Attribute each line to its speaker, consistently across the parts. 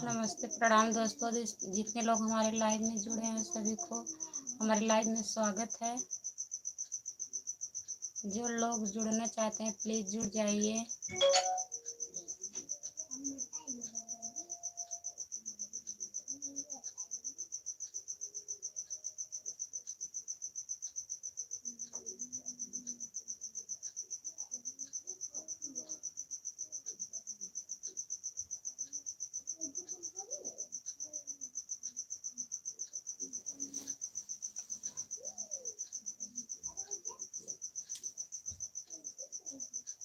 Speaker 1: नमस्ते, प्रणाम दोस्तों। जितने लोग हमारे लाइव में जुड़े हैं सभी को हमारे लाइव में स्वागत है। जो लोग जुड़ना चाहते हैं प्लीज़ जुड़ जाइए।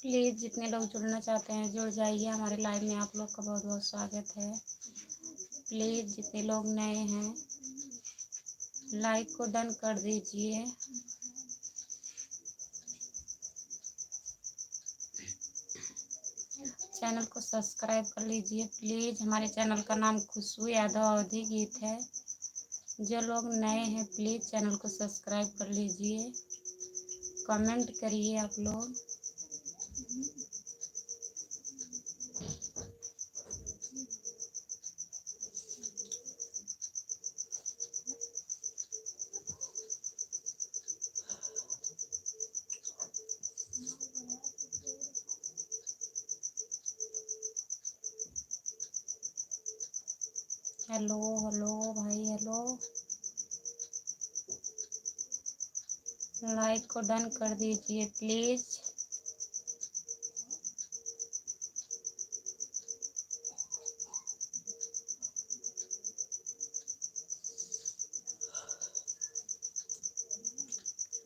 Speaker 1: प्लीज़ जितने लोग जुड़ना चाहते हैं जुड़ जाइए। हमारे लाइव में आप लोग का बहुत बहुत स्वागत है। प्लीज़ जितने लोग नए हैं लाइक को डन कर दीजिए। चैनल को सब्सक्राइब कर लीजिए प्लीज़। हमारे चैनल का नाम खुशबू यादव अवधी गीत है। जो लोग नए हैं प्लीज़ चैनल को सब्सक्राइब कर लीजिए। कमेंट करिए आप लोग। हेलो हेलो भाई, हेलो। लाइक को डन कर दीजिए प्लीज़।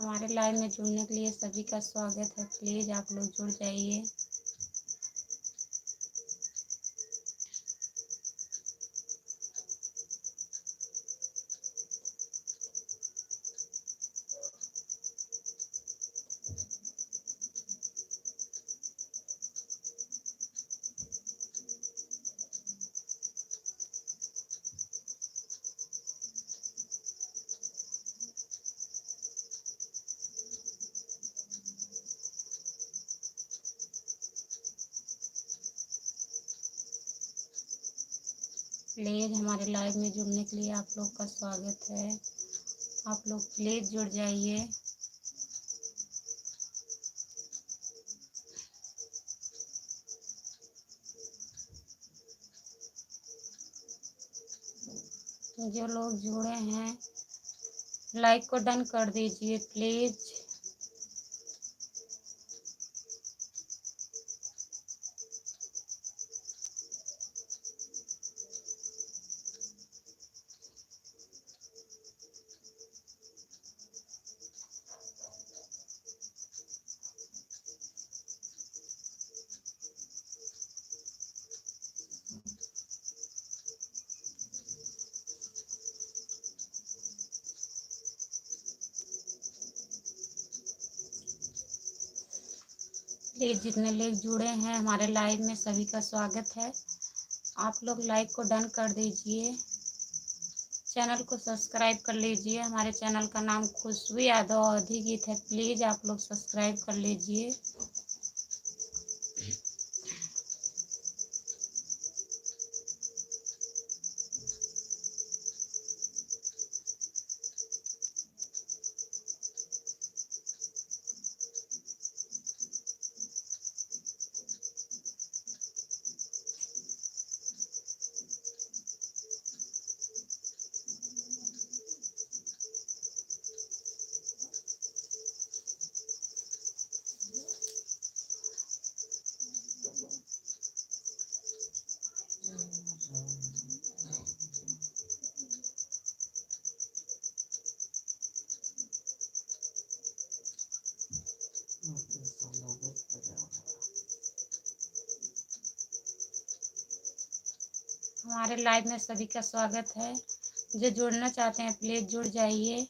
Speaker 1: हमारे लाइव में जुड़ने के लिए सभी का स्वागत है। प्लीज़ आप लोग जुड़ जाइए। प्लीज़ हमारे लाइव में जुड़ने के लिए आप लोग का स्वागत है। आप लोग प्लीज़ जुड़ जाइए। जो लोग जुड़े हैं लाइक को डन कर दीजिए प्लीज़। प्लीज़ जितने लोग जुड़े हैं हमारे लाइव में सभी का स्वागत है। आप लोग लाइक को डन कर दीजिए। चैनल को सब्सक्राइब कर लीजिए। हमारे चैनल का नाम खुशबू यादव अवधी गीत है। प्लीज़ आप लोग सब्सक्राइब कर लीजिए। हमारे लाइव में सभी का स्वागत है। जो जुड़ना चाहते हैं प्लीज़ जुड़ जाइए।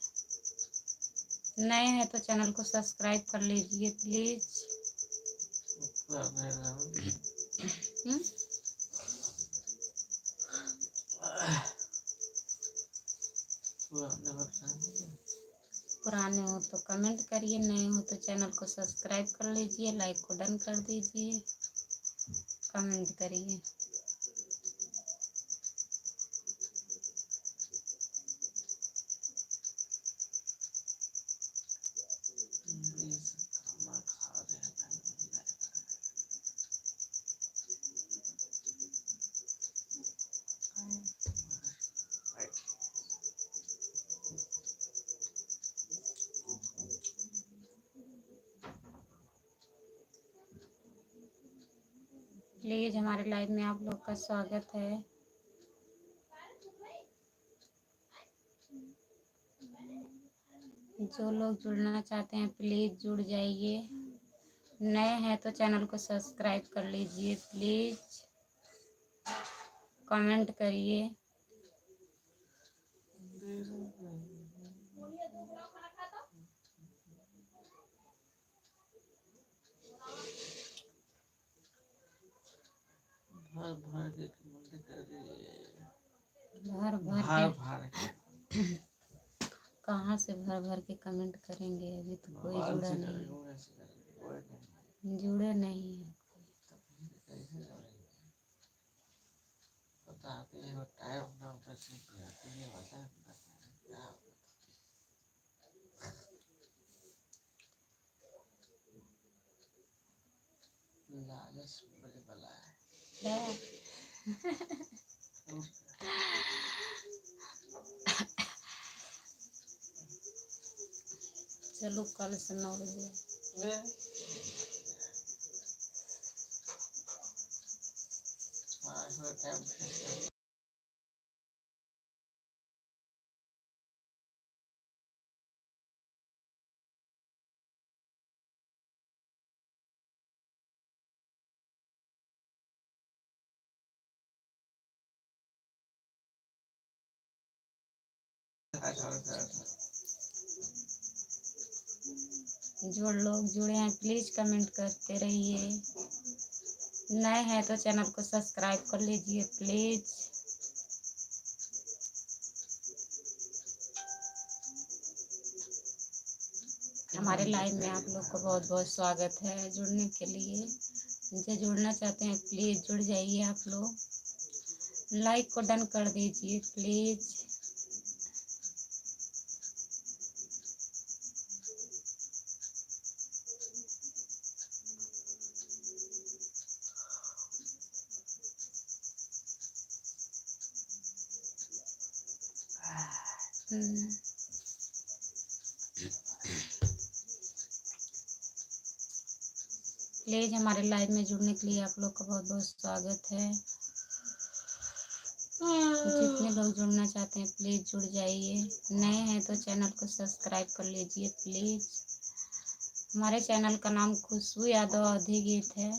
Speaker 1: नए हैं तो चैनल को सब्सक्राइब कर लीजिए प्लीज़। पुराने हो तो कमेंट करिए, नए हो तो चैनल को सब्सक्राइब कर लीजिए, लाइक को डन कर दीजिए, कमेंट करिए। प्लीज हमारे लाइव में आप लोग का स्वागत है। जो लोग जुड़ना चाहते हैं प्लीज जुड़ जाइए, नए हैं तो चैनल को सब्सक्राइब कर लीजिए, प्लीज कमेंट करिए। भर भर के कहाँ से भर भर के कमेंट करेंगे, अभी तो कोई जुड़ा नहीं, जुड़े नहीं है। लालच बड़े बला है। चलो कल से 9 बजे जो लोग जुड़े हैं प्लीज कमेंट करते रहिए, नए हैं तो चैनल को सब्सक्राइब कर लीजिए प्लीज। हमारे लाइव में आप लोग को बहुत बहुत स्वागत है। जुड़ने के लिए जो जुड़ना चाहते हैं प्लीज जुड़ जाइए, आप लोग लाइक को डन कर दीजिए प्लीज। प्लीज हमारे लाइव में जुड़ने के लिए आप लोग का बहुत बहुत स्वागत है। जितने लोग जुड़ना चाहते हैं प्लीज जुड़ जाइए, नए हैं तो चैनल को सब्सक्राइब कर लीजिए प्लीज। हमारे चैनल का नाम खुशबू यादव अवधी गीत है।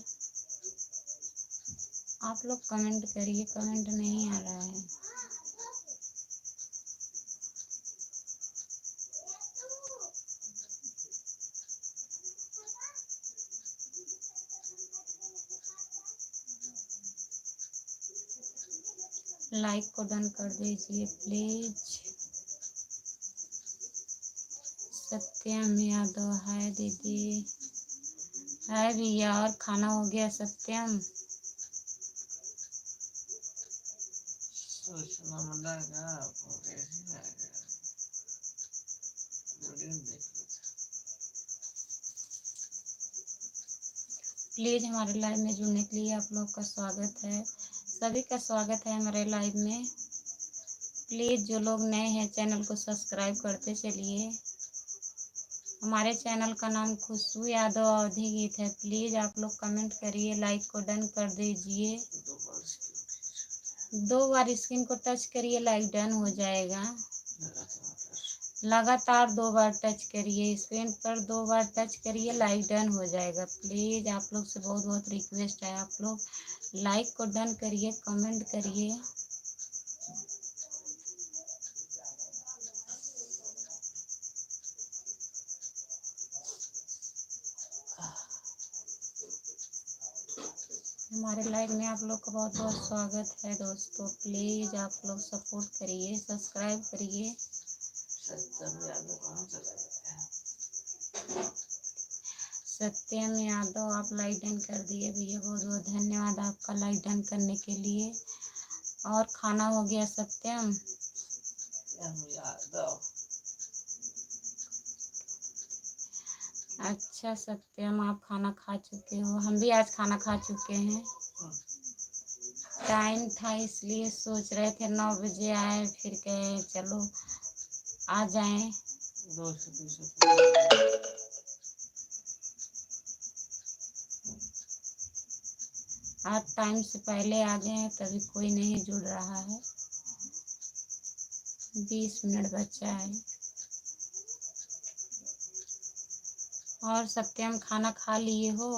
Speaker 1: आप लोग कमेंट करिए, कमेंट नहीं आ रहा है। लाइक को डन कर दीजिए प्लीज। सत्यम यादव है दीदी, है भैया। और खाना हो गया सत्यम? प्लीज हमारे लाइव में जुड़ने के लिए आप लोग का स्वागत है, सभी का स्वागत है हमारे लाइव में। प्लीज जो लोग नए हैं चैनल को सब्सक्राइब करते चलिए। हमारे चैनल का नाम खुशबू यादव अवधी गीत है। प्लीज आप लोग कमेंट करिए, लाइक को डन कर दीजिए। 2 बार स्क्रीन को टच करिए, लाइक डन हो जाएगा। लगातार 2 बार टच करिए स्क्रीन पर, 2 बार टच करिए, लाइक डन हो जाएगा। प्लीज आप लोग से बहुत बहुत रिक्वेस्ट है, आप लोग लाइक को डन करिए, कमेंट करिए। हमारे लाइव में आप लोग का बहुत बहुत स्वागत है दोस्तों। प्लीज आप लोग सपोर्ट करिए, सब्सक्राइब करिए। सत्यम यादव आप लाइक डन कर दिए भैया, बहुत बहुत धन्यवाद आपका लाइक डन करने के लिए। और खाना हो गया सत्यम?
Speaker 2: यादव
Speaker 1: अच्छा सत्यम, आप खाना खा चुके हो, हम भी आज खाना खा चुके हैं। टाइम था इसलिए सोच रहे थे 9 बजे आए, फिर कहे चलो आ जाएं। आज टाइम से पहले आ गए हैं, तभी कोई नहीं जुड़ रहा है। 20 मिनट बचा है। और सत्यम खाना खा लिए हो?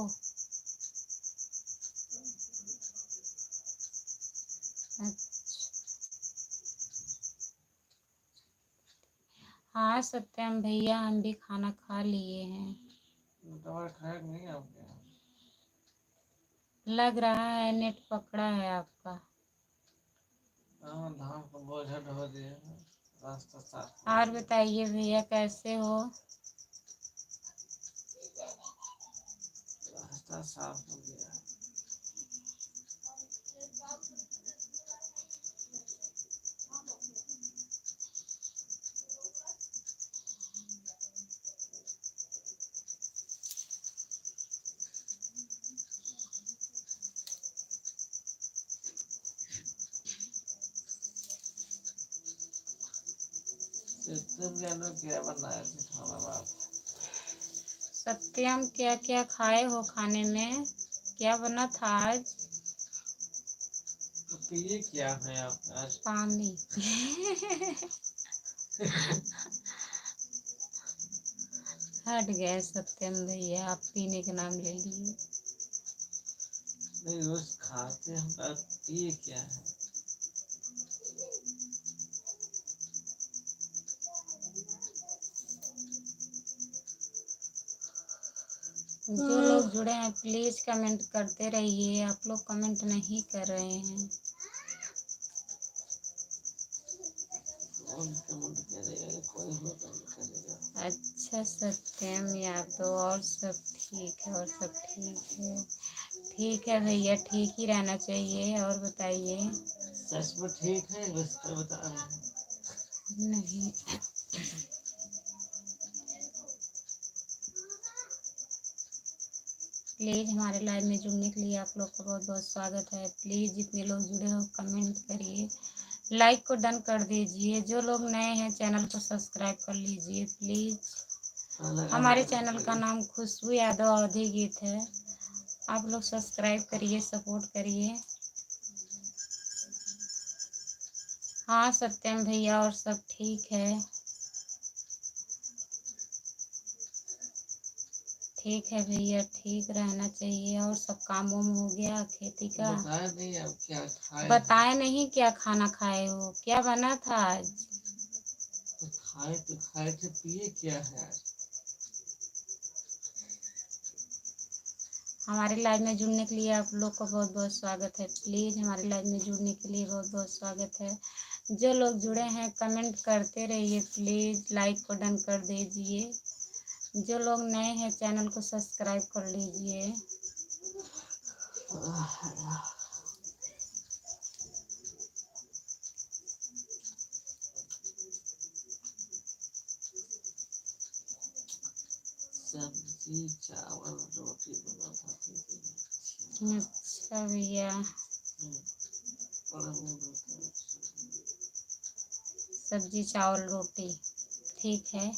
Speaker 1: हाँ सत्यम भैया, हम भी खाना खा लिए हैं।
Speaker 2: दवा खाया नहीं आपके?
Speaker 1: लग रहा है नेट पकड़ा है आपका।
Speaker 2: धाम को बोझा ढो दिए, रास्ता साफ।
Speaker 1: और बताइए भैया कैसे हो?
Speaker 2: रास्ता साफ हो गया। क्या बनाए थे खाना बाप?
Speaker 1: सत्यम क्या क्या खाए हो खाने में? क्या बना था आज?
Speaker 2: तो पिए क्या है आप आज?
Speaker 1: पानी। हट गए सत्यम भैया, आप पीने का नाम ले लिए।
Speaker 2: नहीं रोज खाते हम, पिए क्या है?
Speaker 1: जो लोग जुड़े हैं प्लीज कमेंट करते रहिए, आप लोग कमेंट नहीं कर रहे हैं।
Speaker 2: कमेंट करेगा कोई हो कमेंट करेगा।
Speaker 1: अच्छा सत्यम यादव, और सब ठीक है? और सब ठीक है? ठीक है भैया, ठीक ही रहना चाहिए। और बताइए।
Speaker 2: सच में ठीक है, बस बता रहे हैं।
Speaker 1: नहीं। प्लीज़ हमारे लाइव में जुड़ने के लिए आप लोग का बहुत बहुत स्वागत है। प्लीज़ जितने लोग जुड़े हो कमेंट करिए, लाइक को डन कर दीजिए। जो लोग नए हैं चैनल को सब्सक्राइब कर लीजिए प्लीज़। हमारे चैनल का नाम खुशबू यादव अवधी गीत है। आप लोग सब्सक्राइब करिए, सपोर्ट करिए। हाँ सत्यम भैया, और सब ठीक है? ठीक है भैया, ठीक रहना चाहिए। और सब काम वाम हो गया खेती का?
Speaker 2: बताया नहीं आप क्या खाए?
Speaker 1: बताए नहीं क्या खाना खाए हो, क्या बना था आज?
Speaker 2: तो खाए थे, पिए क्या है आज?
Speaker 1: हमारे लाइव में जुड़ने के लिए आप लोग का बहुत बहुत स्वागत है। प्लीज़ हमारे लाइव में जुड़ने के लिए बहुत बहुत स्वागत है। जो लोग जुड़े हैं कमेंट करते रहिए, प्लीज़ लाइक को डन कर दीजिए। जो लोग नए हैं चैनल को सब्सक्राइब कर लीजिए।
Speaker 2: सब्जी चावल रोटी बना था।
Speaker 1: अच्छा भैया, सब्जी चावल रोटी ठीक है।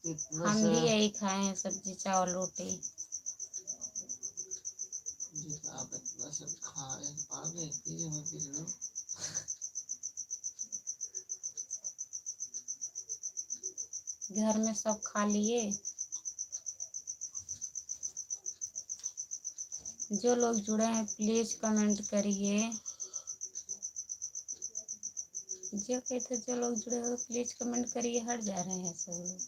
Speaker 1: हम भी यही खाए हैं, सब्जी चावल रोटी।
Speaker 2: आप इतना सब खाए, पानी पिए में पी लो।
Speaker 1: घर में सब खा लिए? जो लोग जुड़े हैं प्लीज़ कमेंट करिए। जो कहते जो लोग जुड़े हो प्लीज़ कमेंट करिए। हट जा रहे हैं सब लोग,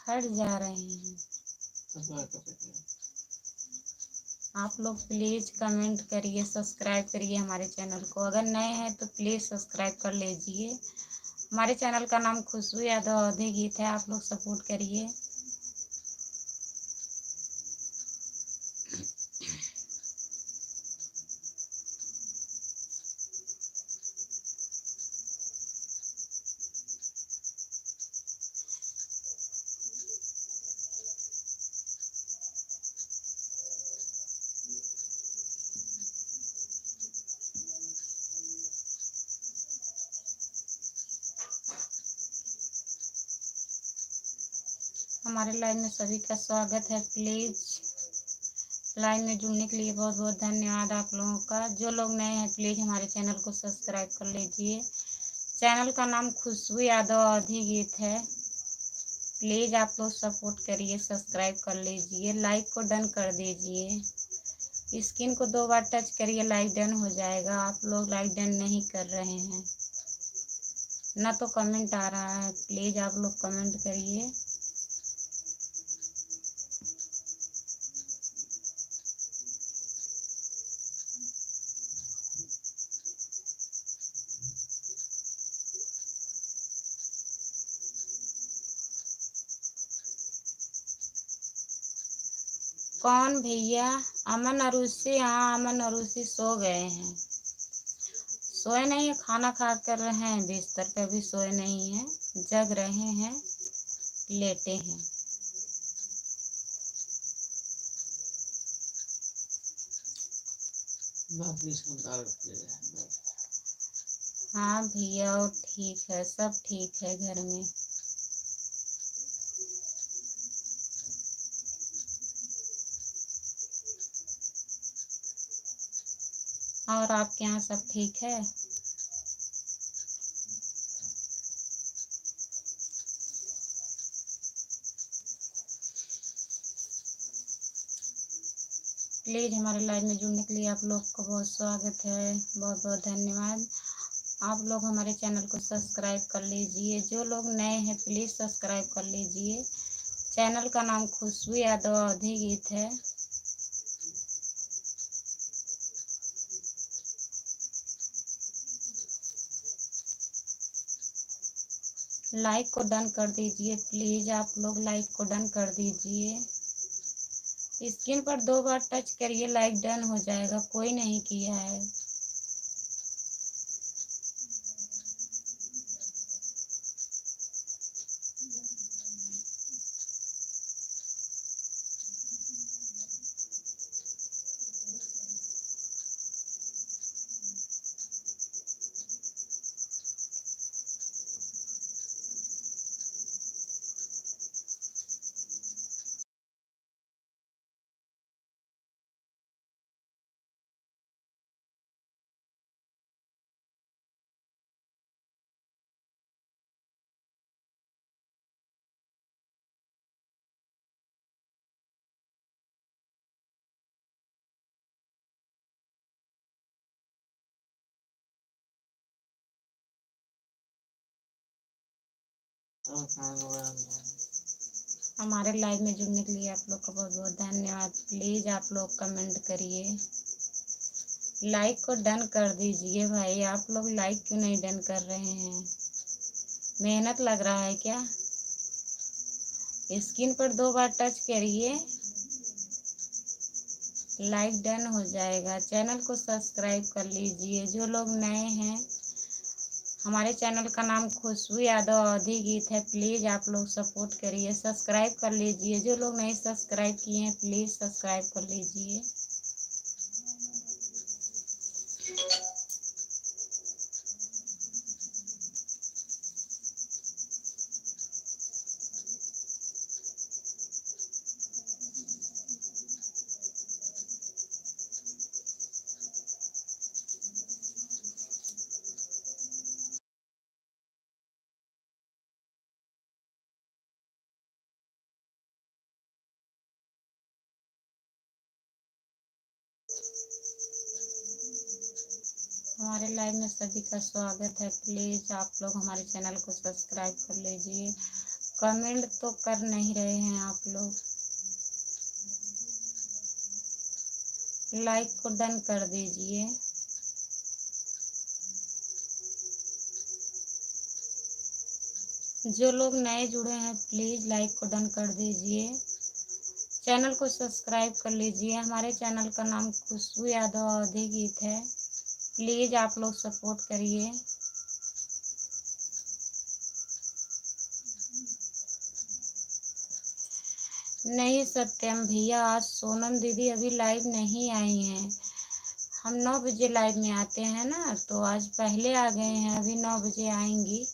Speaker 1: हट जा रहे हैं। आप लोग प्लीज़ कमेंट करिए, सब्सक्राइब करिए हमारे चैनल को। अगर नए हैं तो प्लीज़ सब्सक्राइब कर लीजिए। हमारे चैनल का नाम खुशबू यादव अवधी गीत है, आप लोग सपोर्ट करिए। हमारे लाइव में सभी का स्वागत है। प्लीज़ लाइव में जुड़ने के लिए बहुत बहुत धन्यवाद आप लोगों का। जो लोग नए हैं प्लीज़ हमारे चैनल को सब्सक्राइब कर लीजिए। चैनल का नाम खुशबू यादव अवधी गीत है। प्लीज़ आप लोग सपोर्ट करिए, सब्सक्राइब कर लीजिए, लाइक को डन कर दीजिए। स्क्रीन को 2 बार टच करिए, लाइक डन हो जाएगा। आप लोग लाइक डन नहीं कर रहे हैं, ना तो कमेंट आ रहा है। प्लीज़ आप लोग कमेंट करिए। कौन भैया? अमन अरुषि? हाँ, अमन अरुषि सो गए हैं। सोए नहीं है, खाना खा कर रहे हैं बिस्तर पे, भी सोए नहीं है, जग रहे हैं, लेटे हैं। हाँ भैया, और ठीक है, सब ठीक है घर में। और आपके यहाँ सब ठीक है? प्लीज़ हमारे लाइव में जुड़ने के लिए आप लोग को बहुत स्वागत है, बहुत बहुत धन्यवाद। आप लोग हमारे चैनल को सब्सक्राइब कर लीजिए। जो लोग नए हैं प्लीज़ सब्सक्राइब कर लीजिए। चैनल का नाम खुशबू यादव अवधी गीत है। लाइक को डन कर दीजिए, प्लीज़ आप लोग लाइक को डन कर दीजिए। स्क्रीन पर 2 बार टच करिए, लाइक डन हो जाएगा। कोई नहीं किया है। हमारे लाइव में जुड़ने के लिए आप लोग का बहुत बहुत धन्यवाद। प्लीज़ आप लोग कमेंट करिए, लाइक को डन कर दीजिए। भाई आप लोग लाइक क्यों नहीं डन कर रहे हैं? मेहनत लग रहा है क्या? स्क्रीन पर 2 बार टच करिए, लाइक डन हो जाएगा। चैनल को सब्सक्राइब कर लीजिए। जो लोग नए हैं, हमारे चैनल का नाम खुशबू यादव अवधी गीत है। प्लीज़ आप लोग सपोर्ट करिए, सब्सक्राइब कर लीजिए। जो लोग नहीं सब्सक्राइब किए हैं प्लीज़ सब्सक्राइब कर लीजिए। हमारे लाइव में सभी का स्वागत है। प्लीज़ आप लोग हमारे चैनल को सब्सक्राइब कर लीजिए। कमेंट तो कर नहीं रहे हैं आप लोग। लाइक को डन कर दीजिए। जो लोग नए जुड़े हैं प्लीज़ लाइक को डन कर दीजिए, चैनल को सब्सक्राइब कर लीजिए। हमारे चैनल का नाम खुशबू यादव अवधी गीत है, प्लीज़ आप लोग सपोर्ट करिए। नहीं सत्यम भैया, आज सोनम दीदी अभी लाइव नहीं आई हैं। हम 9 बजे लाइव में आते हैं ना, तो आज पहले आ गए हैं, अभी 9 बजे आएंगी।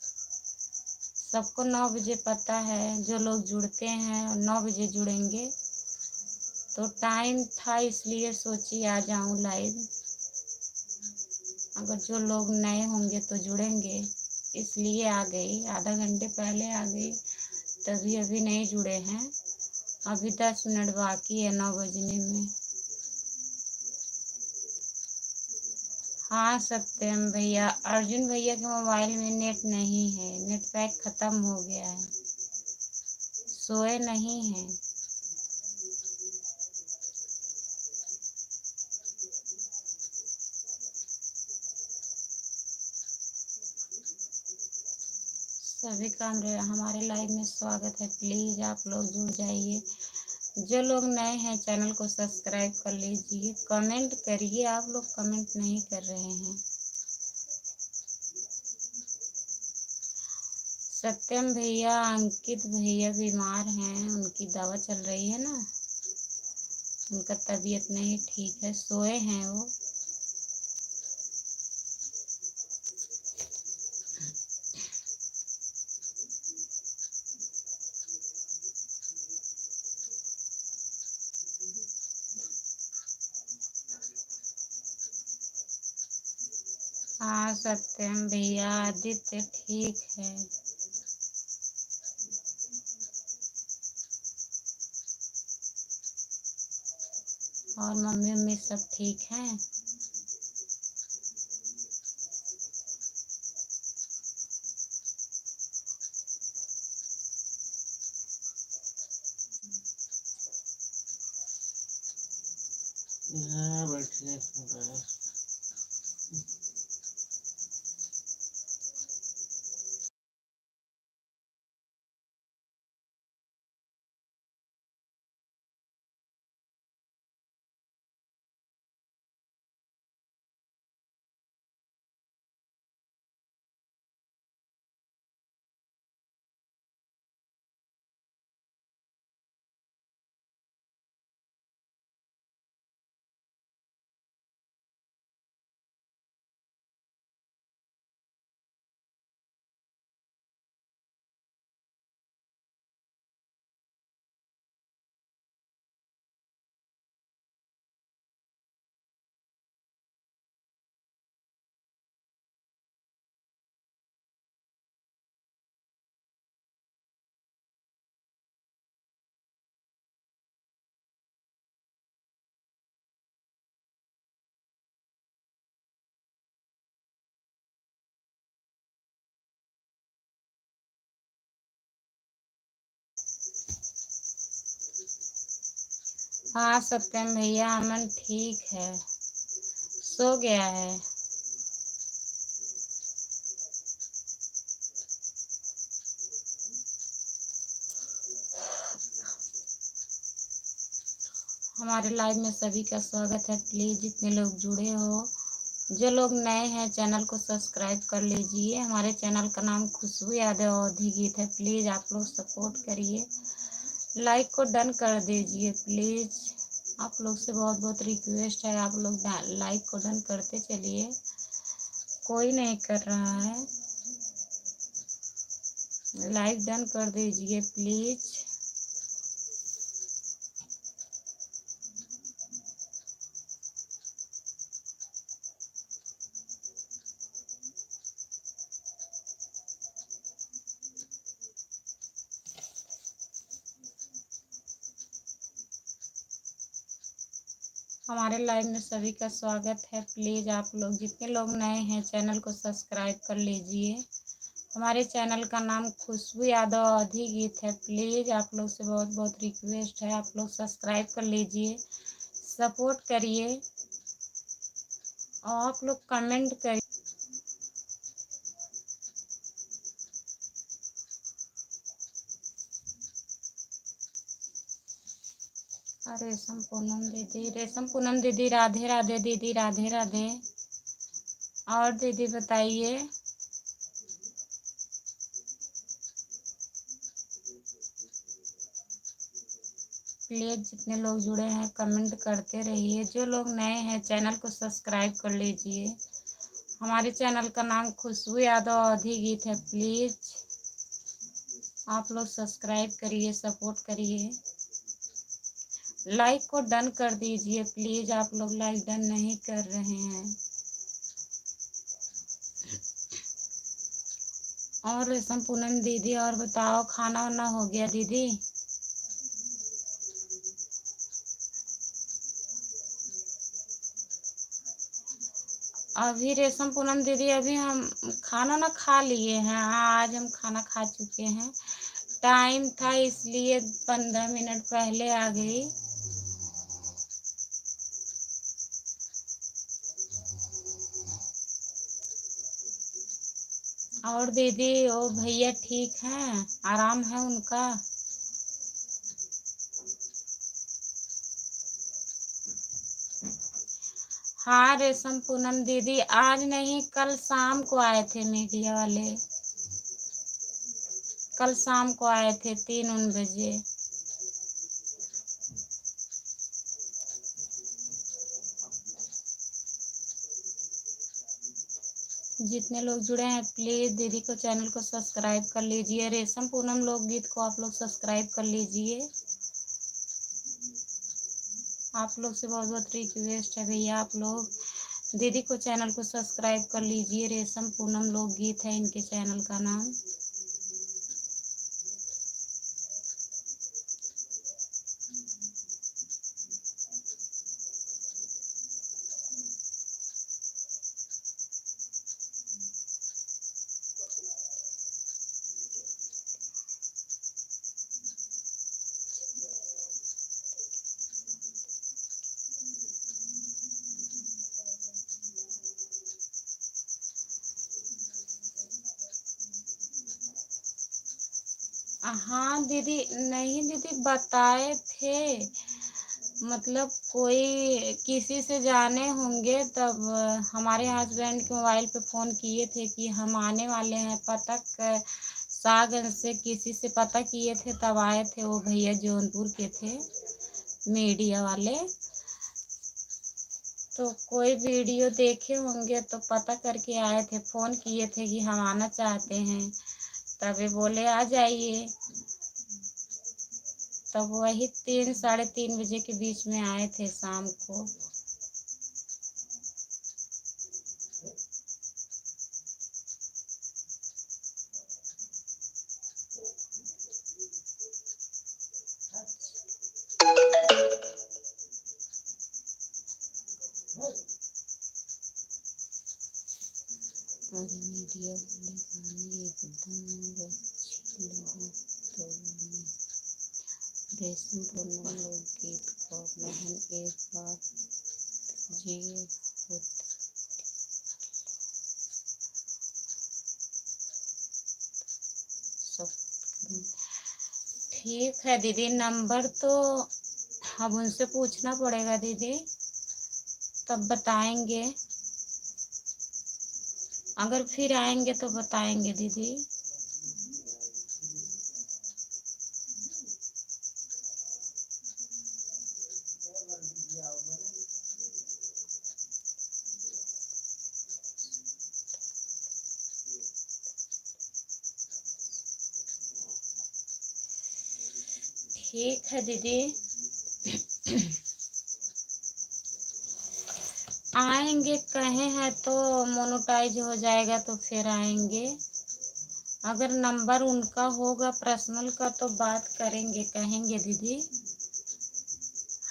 Speaker 1: सबको 9 बजे पता है, जो लोग जुड़ते हैं 9 बजे जुड़ेंगे, तो टाइम था इसलिए सोची आ जाऊं लाइव। अगर जो लोग नए होंगे तो जुड़ेंगे, इसलिए आ गई, आधा घंटे पहले आ गई, तभी अभी नहीं जुड़े हैं। अभी 10 मिनट बाकी है 9 बजने में। हाँ सत्यम भैया, अर्जुन भैया के मोबाइल में नेट नहीं है, नेट पैक ख़त्म हो गया है, सोए नहीं हैं। सभी का हमारे लाइव में स्वागत है, प्लीज़ आप लोग जुड़ जाइए। जो लोग नए हैं चैनल को सब्सक्राइब कर लीजिए, कमेंट करिए। आप लोग कमेंट नहीं कर रहे हैं। सत्यम भैया, अंकित भैया बीमार हैं, उनकी दवा चल रही है ना, उनका तबीयत नहीं ठीक है, सोए हैं वो। हाँ सत्यम भैया, आदित्य ठीक है। और मम्मी उम्मी सब ठीक हैं।
Speaker 2: बैठे
Speaker 1: हाँ सत्यम भैया, अमन ठीक है, सो गया है। हमारे लाइव में सभी का स्वागत है, प्लीज़ जितने लोग जुड़े हो, जो लोग नए हैं चैनल को सब्सक्राइब कर लीजिए। हमारे चैनल का नाम खुशबू यादव अवधी गीत है, प्लीज़ आप लोग सपोर्ट करिए, लाइक को डन कर दीजिए प्लीज़। आप लोग से बहुत बहुत रिक्वेस्ट है, आप लोग लाइक को डन करते चलिए, कोई नहीं कर रहा है, लाइक डन कर दीजिए प्लीज़। हमारे लाइव में सभी का स्वागत है, प्लीज़ आप लोग जितने लोग नए हैं चैनल को सब्सक्राइब कर लीजिए। हमारे चैनल का नाम खुशबू यादव अवधी गीत है, प्लीज़ आप लोग से बहुत बहुत रिक्वेस्ट है, आप लोग सब्सक्राइब कर लीजिए, सपोर्ट करिए और आप लोग कमेंट करिए। रेशम पूनम दीदी राधे राधे दीदी, राधे राधे। और दीदी बताइए। प्लीज़ जितने लोग जुड़े हैं कमेंट करते रहिए। जो लोग नए हैं चैनल को सब्सक्राइब कर लीजिए। हमारे चैनल का नाम खुशबू यादव अवधी गीत है। प्लीज़ आप लोग सब्सक्राइब करिए, सपोर्ट करिए। लाइक को डन कर दीजिए प्लीज़। आप लोग लाइक डन नहीं कर रहे हैं। और रेशम पूनम दीदी और बताओ, खाना वाना हो गया दीदी? अभी रेशम पूनम दीदी अभी हम खाना ना खा लिए हैं। हाँ, आज हम खाना खा चुके हैं। टाइम था इसलिए 15 मिनट पहले आ गई। और दीदी वो भैया ठीक हैं? आराम है उनका? हाँ रेशम पूनम दीदी, आज नहीं कल शाम को आए थे मीडिया वाले। कल शाम को आए थे 3 बजे। जितने लोग जुड़े हैं प्लीज़ दीदी को चैनल को सब्सक्राइब कर लीजिए। रेशम पूनम लोकगीत को आप लोग सब्सक्राइब कर लीजिए। आप लोग से बहुत बहुत रिक्वेस्ट है भैया, आप लोग दीदी को चैनल को सब्सक्राइब कर लीजिए। रेशम पूनम लोकगीत है इनके चैनल का नाम। हाँ दीदी, नहीं दीदी बताए थे। मतलब कोई किसी से जाने होंगे तब हमारे हस्बैंड के मोबाइल पे फ़ोन किए थे कि हम आने वाले हैं। सागर से किसी से पता किए थे तब आए थे। वो भैया जौनपुर के थे मीडिया वाले। तो कोई वीडियो देखे होंगे तो पता करके आए थे। फ़ोन किए थे कि हम आना चाहते हैं, तभी बोले आ जाइए। तब वही 3 साढ़े 3 बजे के बीच में आए थे शाम को। और मीडिया वाले गाने एकदम अच्छी लगी तो रेशम पूनम लोकगीत को बहन एक बार जिए होते। ठीक है दीदी, नंबर तो अब उनसे पूछना पड़ेगा दीदी, तब बताएंगे। अगर फिर आएंगे तो बताएंगे दीदी। ठीक है दीदी। आएंगे कहे हैं तो मोनेटाइज हो जाएगा तो फिर आएंगे। अगर नंबर उनका होगा पर्सनल का तो बात करेंगे, कहेंगे दीदी।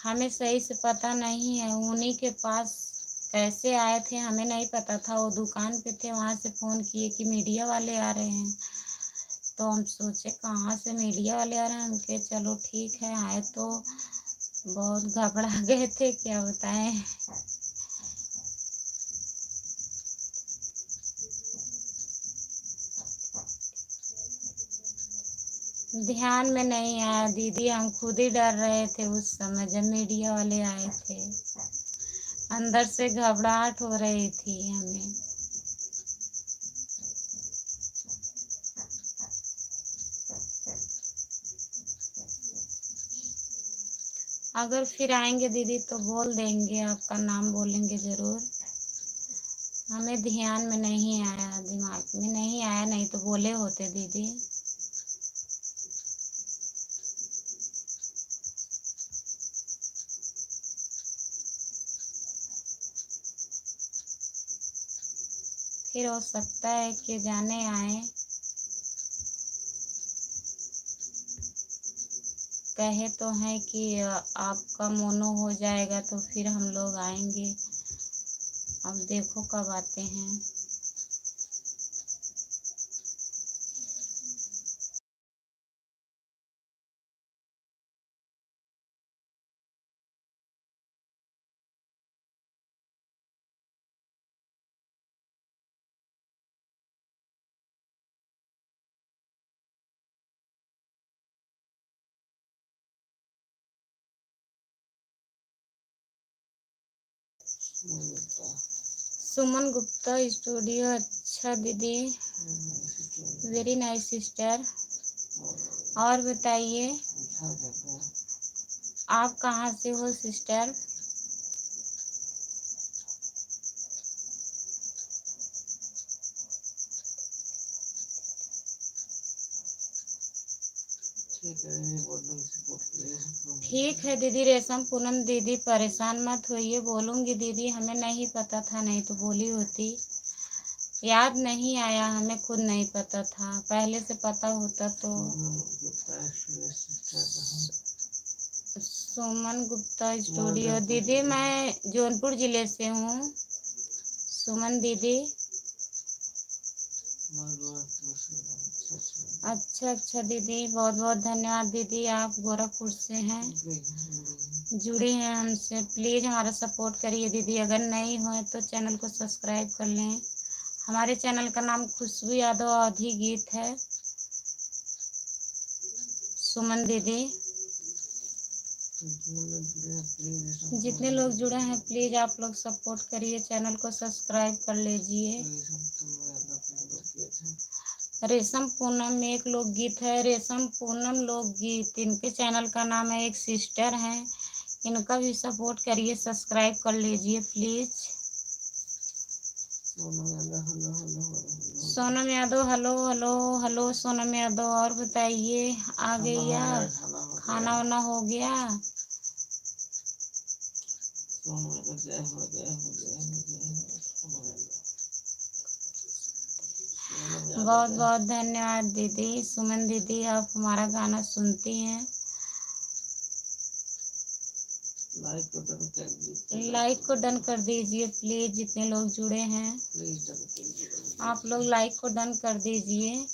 Speaker 1: हमें सही से पता नहीं है उन्हीं के पास कैसे आए थे, हमें नहीं पता था। वो दुकान पे थे, वहाँ से फ़ोन किए कि मीडिया वाले आ रहे हैं। तो हम सोचे कहाँ से मीडिया वाले आ रहे हैं। हम कहे चलो ठीक है, आए तो बहुत घबरा गए थे, क्या बताएं। ध्यान में नहीं आया दीदी, हम खुद ही डर रहे थे उस समय जब मीडिया वाले आए थे। अंदर से घबराहट हो रही थी हमें। अगर फिर आएंगे दीदी तो बोल देंगे, आपका नाम बोलेंगे ज़रूर। हमें ध्यान में नहीं आया, दिमाग में नहीं आया, नहीं तो बोले होते दीदी। फिर हो सकता है कि जाने आए, कहे तो हैं कि आपका मोनो हो जाएगा तो फिर हम लोग आएंगे। अब देखो कब आते हैं। सुमन गुप्ता स्टूडियो। अच्छा दीदी, वेरी नाइस सिस्टर। और बताइए आप कहाँ से हो सिस्टर? ठीक है दीदी। रेशम पूनम दीदी परेशान मत होइए, बोलूँगी दीदी। हमें नहीं पता था, नहीं तो बोली होती। याद नहीं आया, हमें खुद नहीं पता था, पहले से पता होता तो। सुमन गुप्ता स्टूडियो दीदी, मैं जौनपुर ज़िले से हूँ। सुमन दीदी। अच्छा अच्छा दीदी, बहुत बहुत धन्यवाद दीदी, आप गोरखपुर से हैं, जुड़ी हैं हमसे। प्लीज़ हमारा सपोर्ट करिए दीदी, अगर नहीं हो तो चैनल को सब्सक्राइब कर लें। हमारे चैनल का नाम खुशबू यादव अवधी गीत है। सुमन दीदी, जितने लोग जुड़े हैं प्लीज़ आप लोग सपोर्ट करिए, चैनल को सब्सक्राइब कर लीजिए। रेशम पूनम एक लोकगीत है, रेशम पूनम लोकगीत, इनके चैनल का नाम है। एक सिस्टर हैं, इनका भी सपोर्ट करिए, सब्सक्राइब कर लीजिए please. Sonam Yadav, hello hello hello Sonam Yadav. और बताइए, आ गई आप? खाना वाना हो गया? बहुत बहुत धन्यवाद दीदी। सुमन दीदी, आप हमारा गाना सुनती हैं। लाइक को डन कर दीजिए प्लीज़, जितने लोग जुड़े हैं आप लोग लाइक को डन कर दीजिए,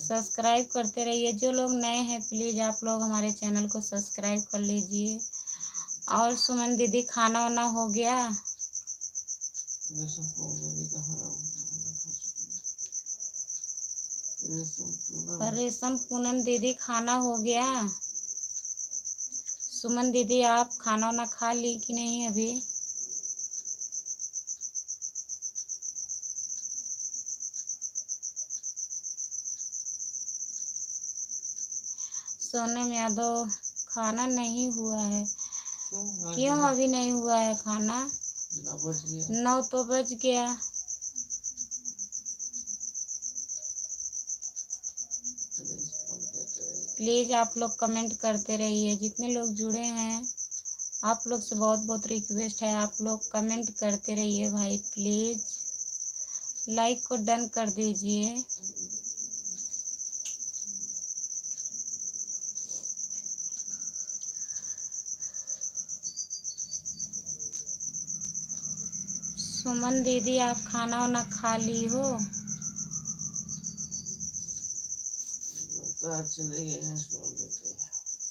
Speaker 1: सब्सक्राइब करते रहिए। जो लोग नए हैं प्लीज़ आप लोग हमारे चैनल को सब्सक्राइब कर लीजिए। और सुमन दीदी, खाना वाना हो गया? रेशम पूनम दीदी, खाना हो गया? सुमन दीदी, आप खाना वाना खा ली कि नहीं अभी? सोनम यादव, खाना नहीं हुआ है। क्यों अभी नहीं हुआ है खाना? 9 तो बज गया। प्लीज़ आप लोग कमेंट करते रहिए, जितने लोग जुड़े हैं आप लोग से बहुत बहुत रिक्वेस्ट है, आप लोग कमेंट करते रहिए भाई प्लीज़। लाइक को डन कर दीजिए। सुमन दीदी, आप खाना वाना खा ली हो?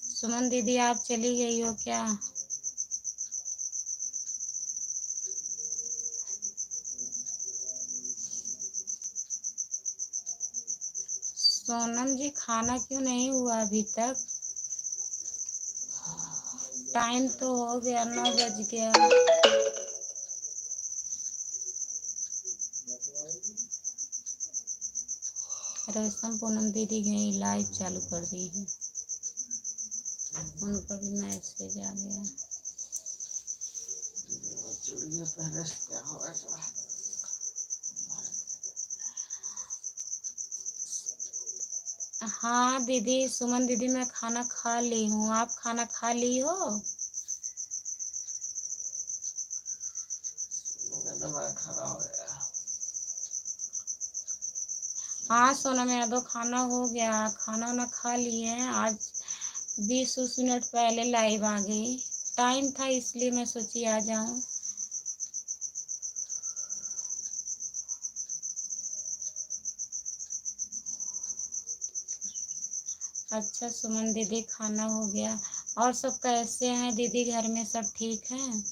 Speaker 1: सुमन दीदी, आप चली गई हो क्या? सोनम जी खाना क्यों नहीं हुआ अभी तक? टाइम तो हो गया, 9 बज गया। रेशम पूनम दीदी गई लाइव चालू कर दी है, उनका भी मैसेज आ गया।
Speaker 2: चूड़ियों पहले से क्या होगा क्या?
Speaker 1: हाँ दीदी, सुमन दीदी मैं खाना खा ली हूँ, आप खाना खा ली हो?
Speaker 2: दिमाग खराब हो गया।
Speaker 1: हाँ सोनम यादव खाना हो गया, खाना वाना खा लिए हैं। आज 20 मिनट पहले लाइव आ गई, टाइम था इसलिए मैं सोची आ जाऊं। अच्छा सुमन दीदी खाना हो गया। और सब कैसे हैं दीदी, घर में सब ठीक हैं?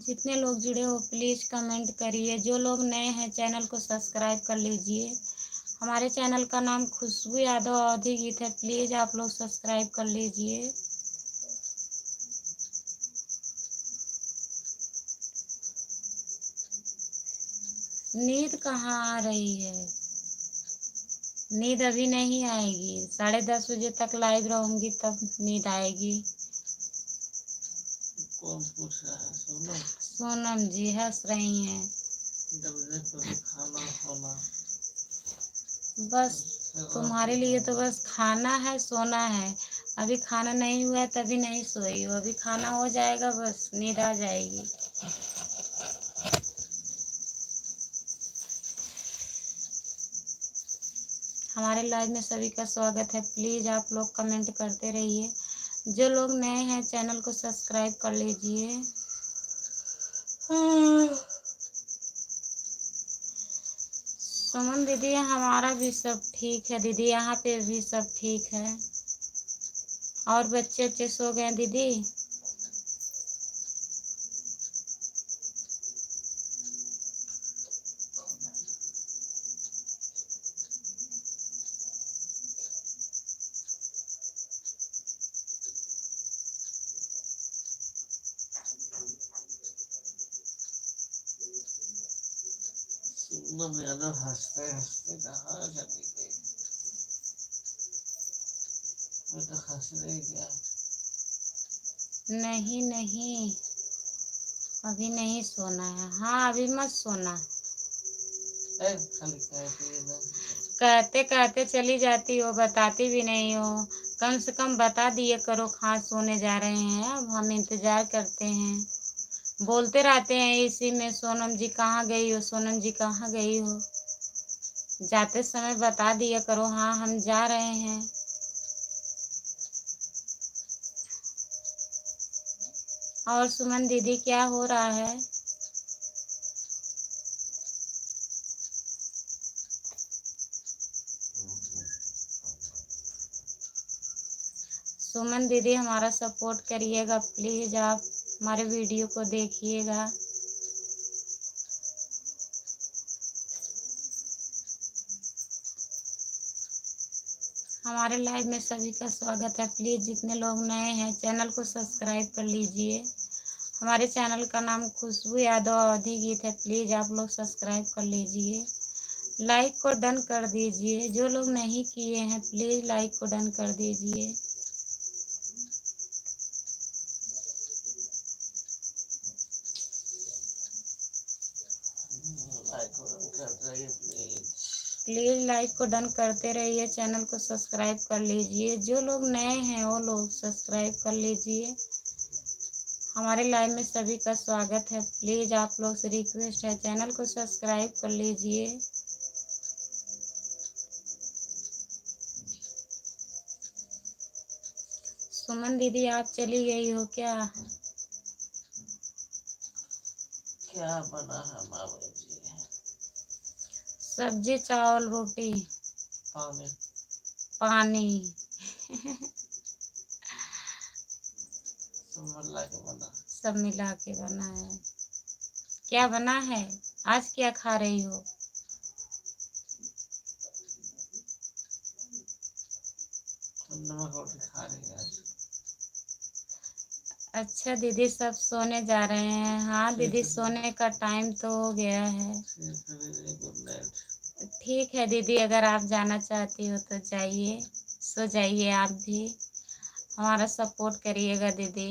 Speaker 1: जितने लोग जुड़े हो प्लीज़ कमेंट करिए। जो लोग नए हैं चैनल को सब्सक्राइब कर लीजिए। हमारे चैनल का नाम खुशबू यादव अवधी गीत है, प्लीज़ आप लोग सब्सक्राइब कर लीजिए। नींद कहाँ आ रही है, नींद अभी नहीं आएगी। 10:30 बजे तक लाइव रहूंगी तब नींद आएगी।
Speaker 2: कौन पूछ रहा है? सोनम।
Speaker 1: सोनम जी हंस रही हैं।
Speaker 2: जब देखो तो खाना सोना।
Speaker 1: बस तुम्हारे लिए तो बस खाना है सोना है। अभी खाना नहीं हुआ है तभी नहीं सोई हो, अभी खाना हो जाएगा बस नींद आ जाएगी। हमारे लाइव में सभी का स्वागत है, प्लीज़ आप लोग कमेंट करते रहिए। जो लोग नए हैं चैनल को सब्सक्राइब कर लीजिए। सुमन दीदी हमारा भी सब ठीक है दीदी, यहाँ पे भी सब ठीक है। और बच्चे अच्छे सो गए दीदी?
Speaker 2: सोनम यादव हंसते हंसते कहाँ चली गई? मैं तो हंस रही क्या?
Speaker 1: नहीं नहीं, अभी नहीं सोना है। हाँ अभी मत सोना।
Speaker 2: खाली कहती है ना।
Speaker 1: कहते कहते चली जाती हो, बताती भी नहीं हो। कम से कम बता दिए करो खाना सोने जा रहे हैं, अब हम इंतजार करते हैं। बोलते रहते हैं इसी में सोनम जी कहाँ गई हो, सोनम जी कहाँ गई हो। जाते समय बता दिया करो हाँ हम जा रहे हैं। और सुमन दीदी क्या हो रहा है? सुमन दीदी हमारा सपोर्ट करिएगा प्लीज़, आप हमारे वीडियो को देखिएगा। हमारे लाइव में सभी का स्वागत है, प्लीज़ जितने लोग नए हैं चैनल को सब्सक्राइब कर लीजिए। हमारे चैनल का नाम खुशबू यादव अवधी गीत है, प्लीज़ आप लोग सब्सक्राइब कर लीजिए। लाइक को डन कर दीजिए, जो लोग नहीं किए हैं प्लीज़ लाइक को डन कर दीजिए। प्लीज़ लाइक को डन करते रहिए, चैनल को सब्सक्राइब कर लीजिए। जो लोग नए हैं वो लोग सब्सक्राइब कर लीजिए। हमारे लाइव में सभी का स्वागत है, प्लीज़ आप लोग से रिक्वेस्ट है चैनल को सब्सक्राइब कर लीजिए। सुमन दीदी आप चली गई हो क्या?
Speaker 2: क्या बना है मामा जी?
Speaker 1: सब्जी चावल रोटी
Speaker 2: पानी
Speaker 1: पानी।
Speaker 2: सब मिला के बना।
Speaker 1: सब मिला के बना है। क्या बना है? आज क्या खा रही हो?
Speaker 2: नमक रोटी खा रही है आज।
Speaker 1: अच्छा दीदी, सब सोने जा रहे हैं। हाँ
Speaker 2: ठीक
Speaker 1: दीदी,
Speaker 2: है
Speaker 1: सोने का टाइम तो हो गया है।
Speaker 2: ठीक है दीदी, गुड नाइट।
Speaker 1: ठीक है दीदी, अगर आप जाना चाहती हो तो जाइए, सो जाइए आप भी। हमारा सपोर्ट करिएगा दीदी।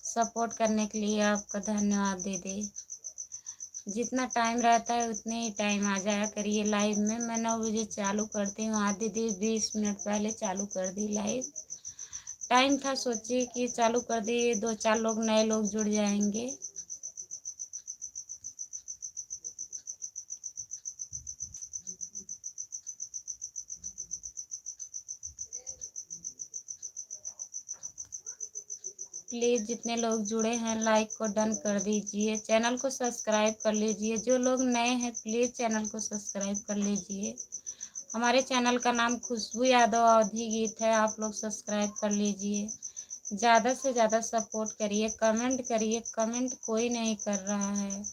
Speaker 1: सपोर्ट करने के लिए आपका धन्यवाद दीदी। जितना टाइम रहता है उतने ही टाइम आ जाया करिए लाइव में। मैं 9 बजे चालू करती हूँ। हाँ दीदी, 20 मिनट पहले चालू कर दी लाइव। टाइम था, सोचिए कि चालू कर दिए, 2-4 लोग नए लोग जुड़ जाएंगे। प्लीज़ जितने लोग जुड़े हैं लाइक को डन कर दीजिए, चैनल को सब्सक्राइब कर लीजिए। जो लोग नए हैं प्लीज़ चैनल को सब्सक्राइब कर लीजिए। हमारे चैनल का नाम खुशबू यादव अवधी गीत है, आप लोग सब्सक्राइब कर लीजिए। ज़्यादा से ज़्यादा सपोर्ट करिए, कमेंट करिए। कमेंट कोई नहीं कर रहा है।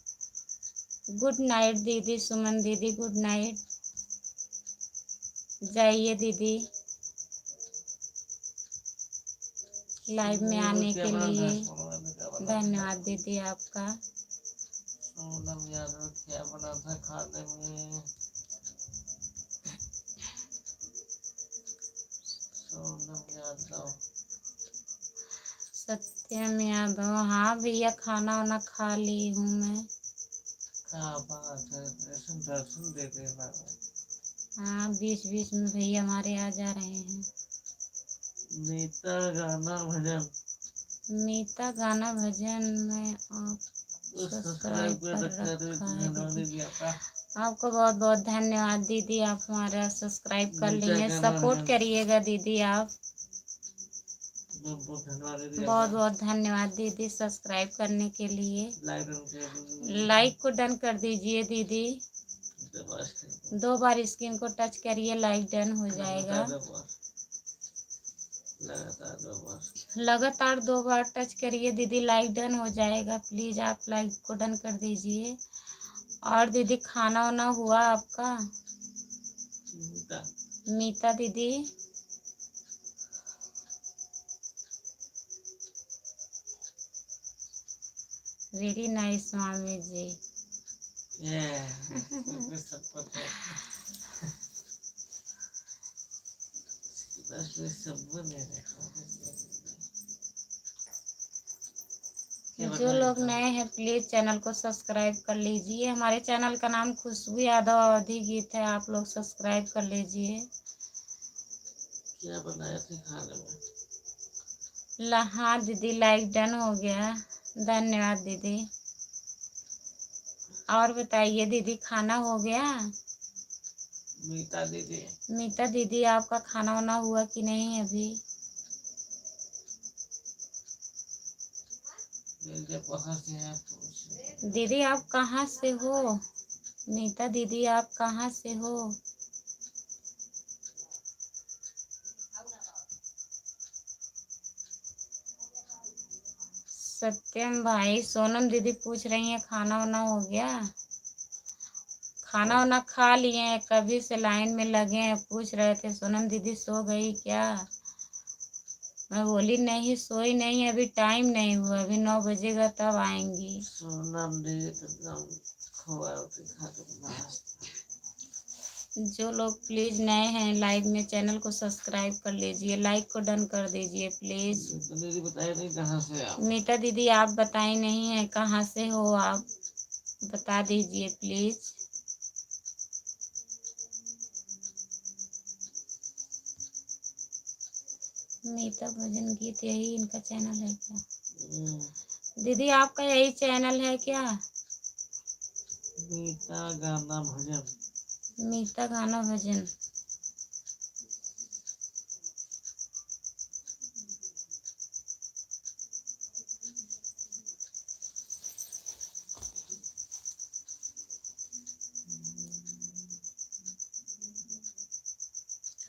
Speaker 1: गुड नाइट दीदी, सुमन दीदी गुड नाइट। जाइए दीदी, लाइव में आने के लिए धन्यवाद दीदी आपका।
Speaker 2: सोनम यादव क्या बना था खाने में? सोनम यादव,
Speaker 1: सत्यम यादव, हाँ भैया, खाना वाना खा ली हूँ मैं।
Speaker 2: क्या बात है, दर्शन दर्शन दे देना।
Speaker 1: हाँ, 20-20 में भैया हमारे आ जा रहे हैं।
Speaker 2: नीता गाना भजन,
Speaker 1: मीता गाना भजन में आप सब्सक्राइब
Speaker 2: सब्सक्राइब कर
Speaker 1: कर
Speaker 2: रखा
Speaker 1: रखा है दीदी।
Speaker 2: दीदी आपका।
Speaker 1: आपको बहुत बहुत धन्यवाद दीदी, आप हमारा सब्सक्राइब कर ली
Speaker 2: नीता
Speaker 1: हैं।
Speaker 2: गाना
Speaker 1: सपोर्ट
Speaker 2: भजन,
Speaker 1: करिएगा दीदी आप।
Speaker 2: बहुत बहुत धन्यवाद दीदी
Speaker 1: बहुत
Speaker 2: आपका।
Speaker 1: बहुत धन्यवाद दीदी सब्सक्राइब करने के लिए।
Speaker 2: लाइक
Speaker 1: लाइक को डन कर दीजिए दीदी। 2 बार स्क्रीन को टच करिए, लाइक डन हो जाएगा। लगातार 2 बार टच करिए दीदी, लाइक डन हो जाएगा। प्लीज़ आप लाइक को डन कर दीजिए। और दीदी, खाना वाना हुआ आपका? मीता दीदी, वेरी नाइस मामी जी। जो लोग नए हैं प्लीज़ चैनल को सब्सक्राइब कर लीजिए। हमारे चैनल का नाम खुशबू यादव अवधी गीत है, आप लोग सब्सक्राइब कर लीजिए।
Speaker 2: क्या बनाया था खाने में?
Speaker 1: हाँ दीदी, लाइक डन हो गया, धन्यवाद दीदी। और बताइए दीदी, खाना हो गया?
Speaker 2: मीता दीदी,
Speaker 1: मीता दीदी, आपका खाना वाना हुआ कि नहीं अभी? दीदी आप कहाँ से हो? मीता दीदी आप कहाँ से हो? सत्यम भाई, सोनम दीदी पूछ रही हैं खाना वाना हो गया? खाना वाना खा लिए हैं, कभी से लाइन में लगे हैं। पूछ रहे थे सोनम दीदी सो गई क्या? मैं बोली नहीं, सोई नहीं, अभी टाइम नहीं हुआ, अभी 9 बजेगा तब आएंगी।
Speaker 2: सोनम दीदी तो खोआ रोटी खा के
Speaker 1: जो लोग प्लीज़ नए हैं लाइव में, चैनल को सब्सक्राइब कर लीजिए, लाइक को डन कर दीजिए प्लीज़।
Speaker 2: दीदी बताइए नहीं कहाँ से आप?
Speaker 1: मीता दीदी आप बताई नहीं है कहाँ से हो, आप बता दीजिए प्लीज़। मीता भजन गीत, यही इनका चैनल है क्या? दीदी आपका यही चैनल है क्या?
Speaker 2: मीता गाना भजन,
Speaker 1: मीता गाना भजन।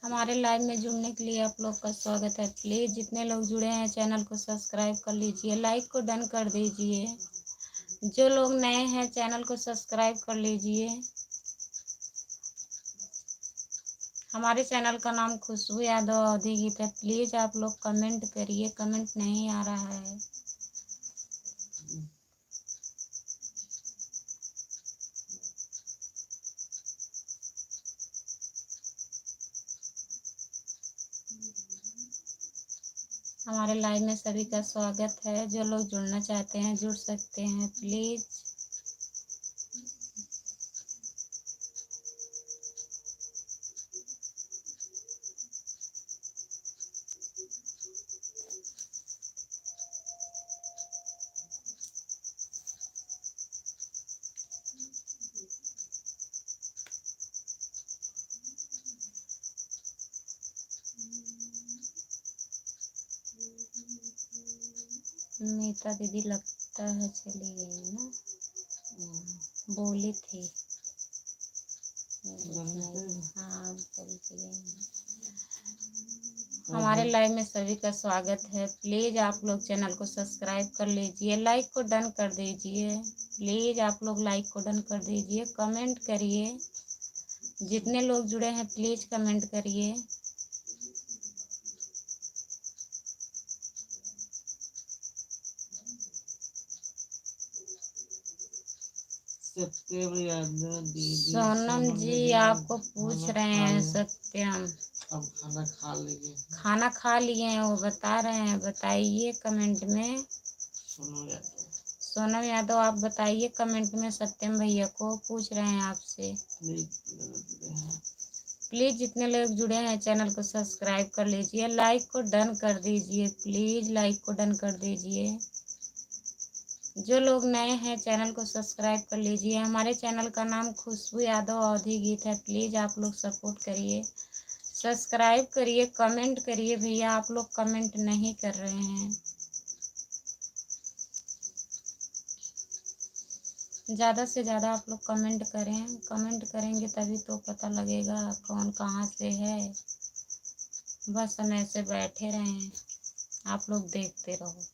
Speaker 1: हमारे लाइव में जुड़ने के लिए आप लोग का स्वागत है। प्लीज़ जितने लोग जुड़े हैं चैनल को सब्सक्राइब कर लीजिए, लाइक को डन कर दीजिए। जो लोग नए हैं चैनल को सब्सक्राइब कर लीजिए। हमारे चैनल का नाम खुशबू यादव अवधी गीत है। प्लीज़ आप लोग कमेंट करिए, कमेंट नहीं आ रहा है। हमारे लाइव में सभी का स्वागत है। जो लोग जुड़ना चाहते हैं जुड़ सकते हैं प्लीज़। मीता दीदी लगता है चली गई ना, बोली थी। हाँ चली गई। हमारे लाइव में सभी का स्वागत है। प्लीज़ आप लोग चैनल को सब्सक्राइब कर लीजिए, लाइक को डन कर दीजिए। प्लीज़ आप लोग लाइक को डन कर दीजिए, कमेंट करिए। जितने लोग जुड़े हैं प्लीज़ कमेंट करिए। सोनम जी आपको पूछ रहे हैं सत्यम।
Speaker 2: अब खाना खा लिए?
Speaker 1: खाना खा लिए हैं, वो बता रहे हैं। बताइए कमेंट में। सोनम यादव आप बताइए कमेंट में। सत्यम भैया को पूछ रहे हैं आपसे। प्लीज़ जितने लोग जुड़े हैं चैनल को सब्सक्राइब कर लीजिए, लाइक को डन कर दीजिए। प्लीज़ लाइक को डन कर दीजिए। जो लोग नए हैं चैनल को सब्सक्राइब कर लीजिए। हमारे चैनल का नाम खुशबू यादव अवधी गीत है। प्लीज़ आप लोग सपोर्ट करिए, सब्सक्राइब करिए, कमेंट करिए। भैया आप लोग कमेंट नहीं कर रहे हैं। ज़्यादा से ज़्यादा आप लोग कमेंट करें। कमेंट करेंगे तभी तो पता लगेगा कौन कहाँ से है। बस हम ऐसे बैठे रहें, आप लोग देखते रहो।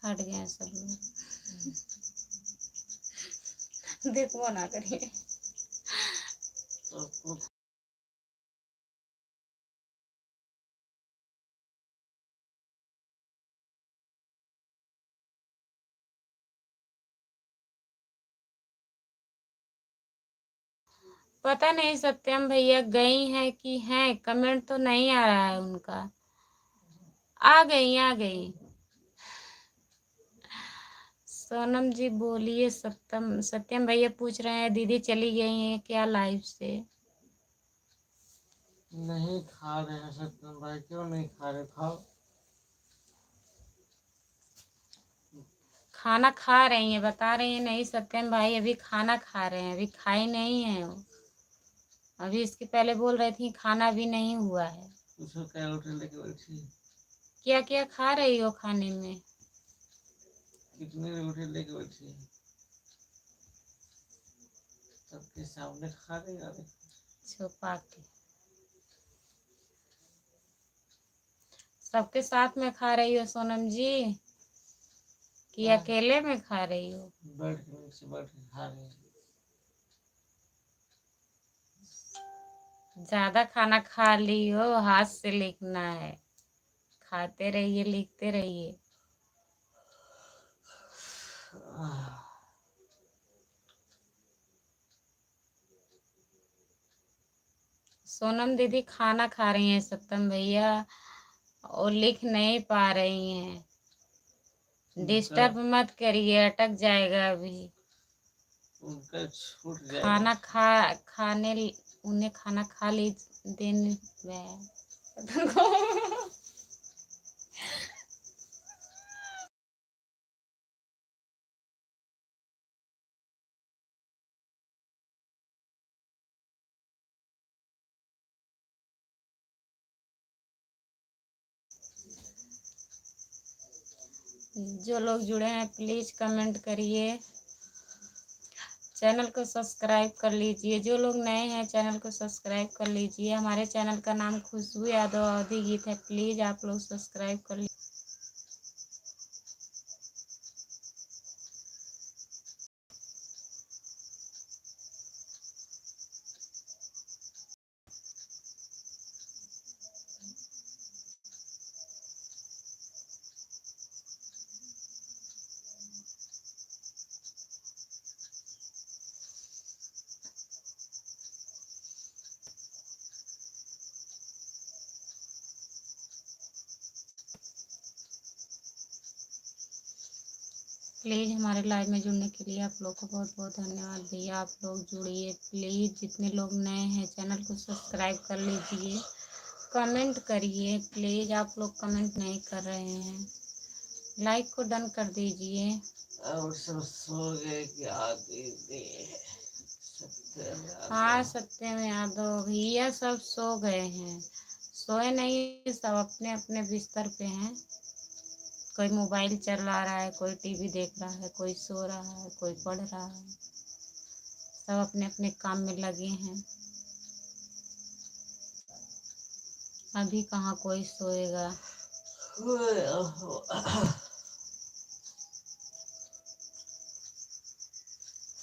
Speaker 1: हट गए सब लोग। देखो ना करिए। पता नहीं सत्यम भैया गई हैं कि हैं, कमेंट तो नहीं आ रहा है उनका। आ गई आ गई। सोनम जी बोलिए। सत्यम भैया पूछ रहे हैं दीदी चली गई हैं क्या लाइव से।
Speaker 2: नहीं खा रहे हैं सत्यम भाई। क्यों नहीं खा रहे? खाओ।
Speaker 1: खाना खा रही हैं, बता रही हैं नहीं सत्यम भाई अभी खाना खा रहे हैं, अभी खाई नहीं है वो। अभी इसके पहले बोल रही थी खाना भी नहीं हुआ है।
Speaker 2: उसको क्या रोटी लेके बैठी?
Speaker 1: क्या क्या खा रही हो खाने में?
Speaker 2: कितनी रोटी लेके बैठी? सबके सामने खा रही है
Speaker 1: छुपा के। सबके साथ में खा रही हो सोनम जी कि अकेले में खा रही हो?
Speaker 2: बैठ के नीचे बैठ के खा रही है।
Speaker 1: ज्यादा खाना खा ली हो, हाथ से लिखना है। खाते रहिए, लिखते रहिए। सोनम दीदी खाना खा रही हैं सत्यम भैया और लिख नहीं पा रही हैं। डिस्टर्ब मत करिए, अटक जाएगा अभी।
Speaker 2: उनका छूट जाएगा।
Speaker 1: खाने उन्हें खाना खा ली देने जो लोग जुड़े हैं प्लीज कमेंट करिए। चैनल को सब्सक्राइब कर लीजिए। जो लोग नए हैं चैनल को सब्सक्राइब कर लीजिए। हमारे चैनल का नाम खुशबू यादव अवधी गीत है। प्लीज़ आप लोग सब्सक्राइब कर लीजिए। प्लीज़ हमारे लाइव में जुड़ने के लिए आप लोग को बहुत बहुत धन्यवाद भैया। आप लोग जुड़िए प्लीज़। जितने लोग नए हैं चैनल को सब्सक्राइब कर लीजिए। कमेंट करिए प्लीज़। आप लोग कमेंट नहीं कर रहे हैं। लाइक को डन कर दीजिए।
Speaker 2: और सब सो गए क्या दीदी?
Speaker 1: हाँ सत्यम यादव भैया सब सो गए हैं। सोए नहीं, सब अपने अपने बिस्तर पे हैं। कोई मोबाइल चला रहा है, कोई टीवी देख रहा है, कोई सो रहा है, कोई पढ़ रहा है। सब अपने अपने काम में लगे हैं। अभी कहाँ कोई सोएगा।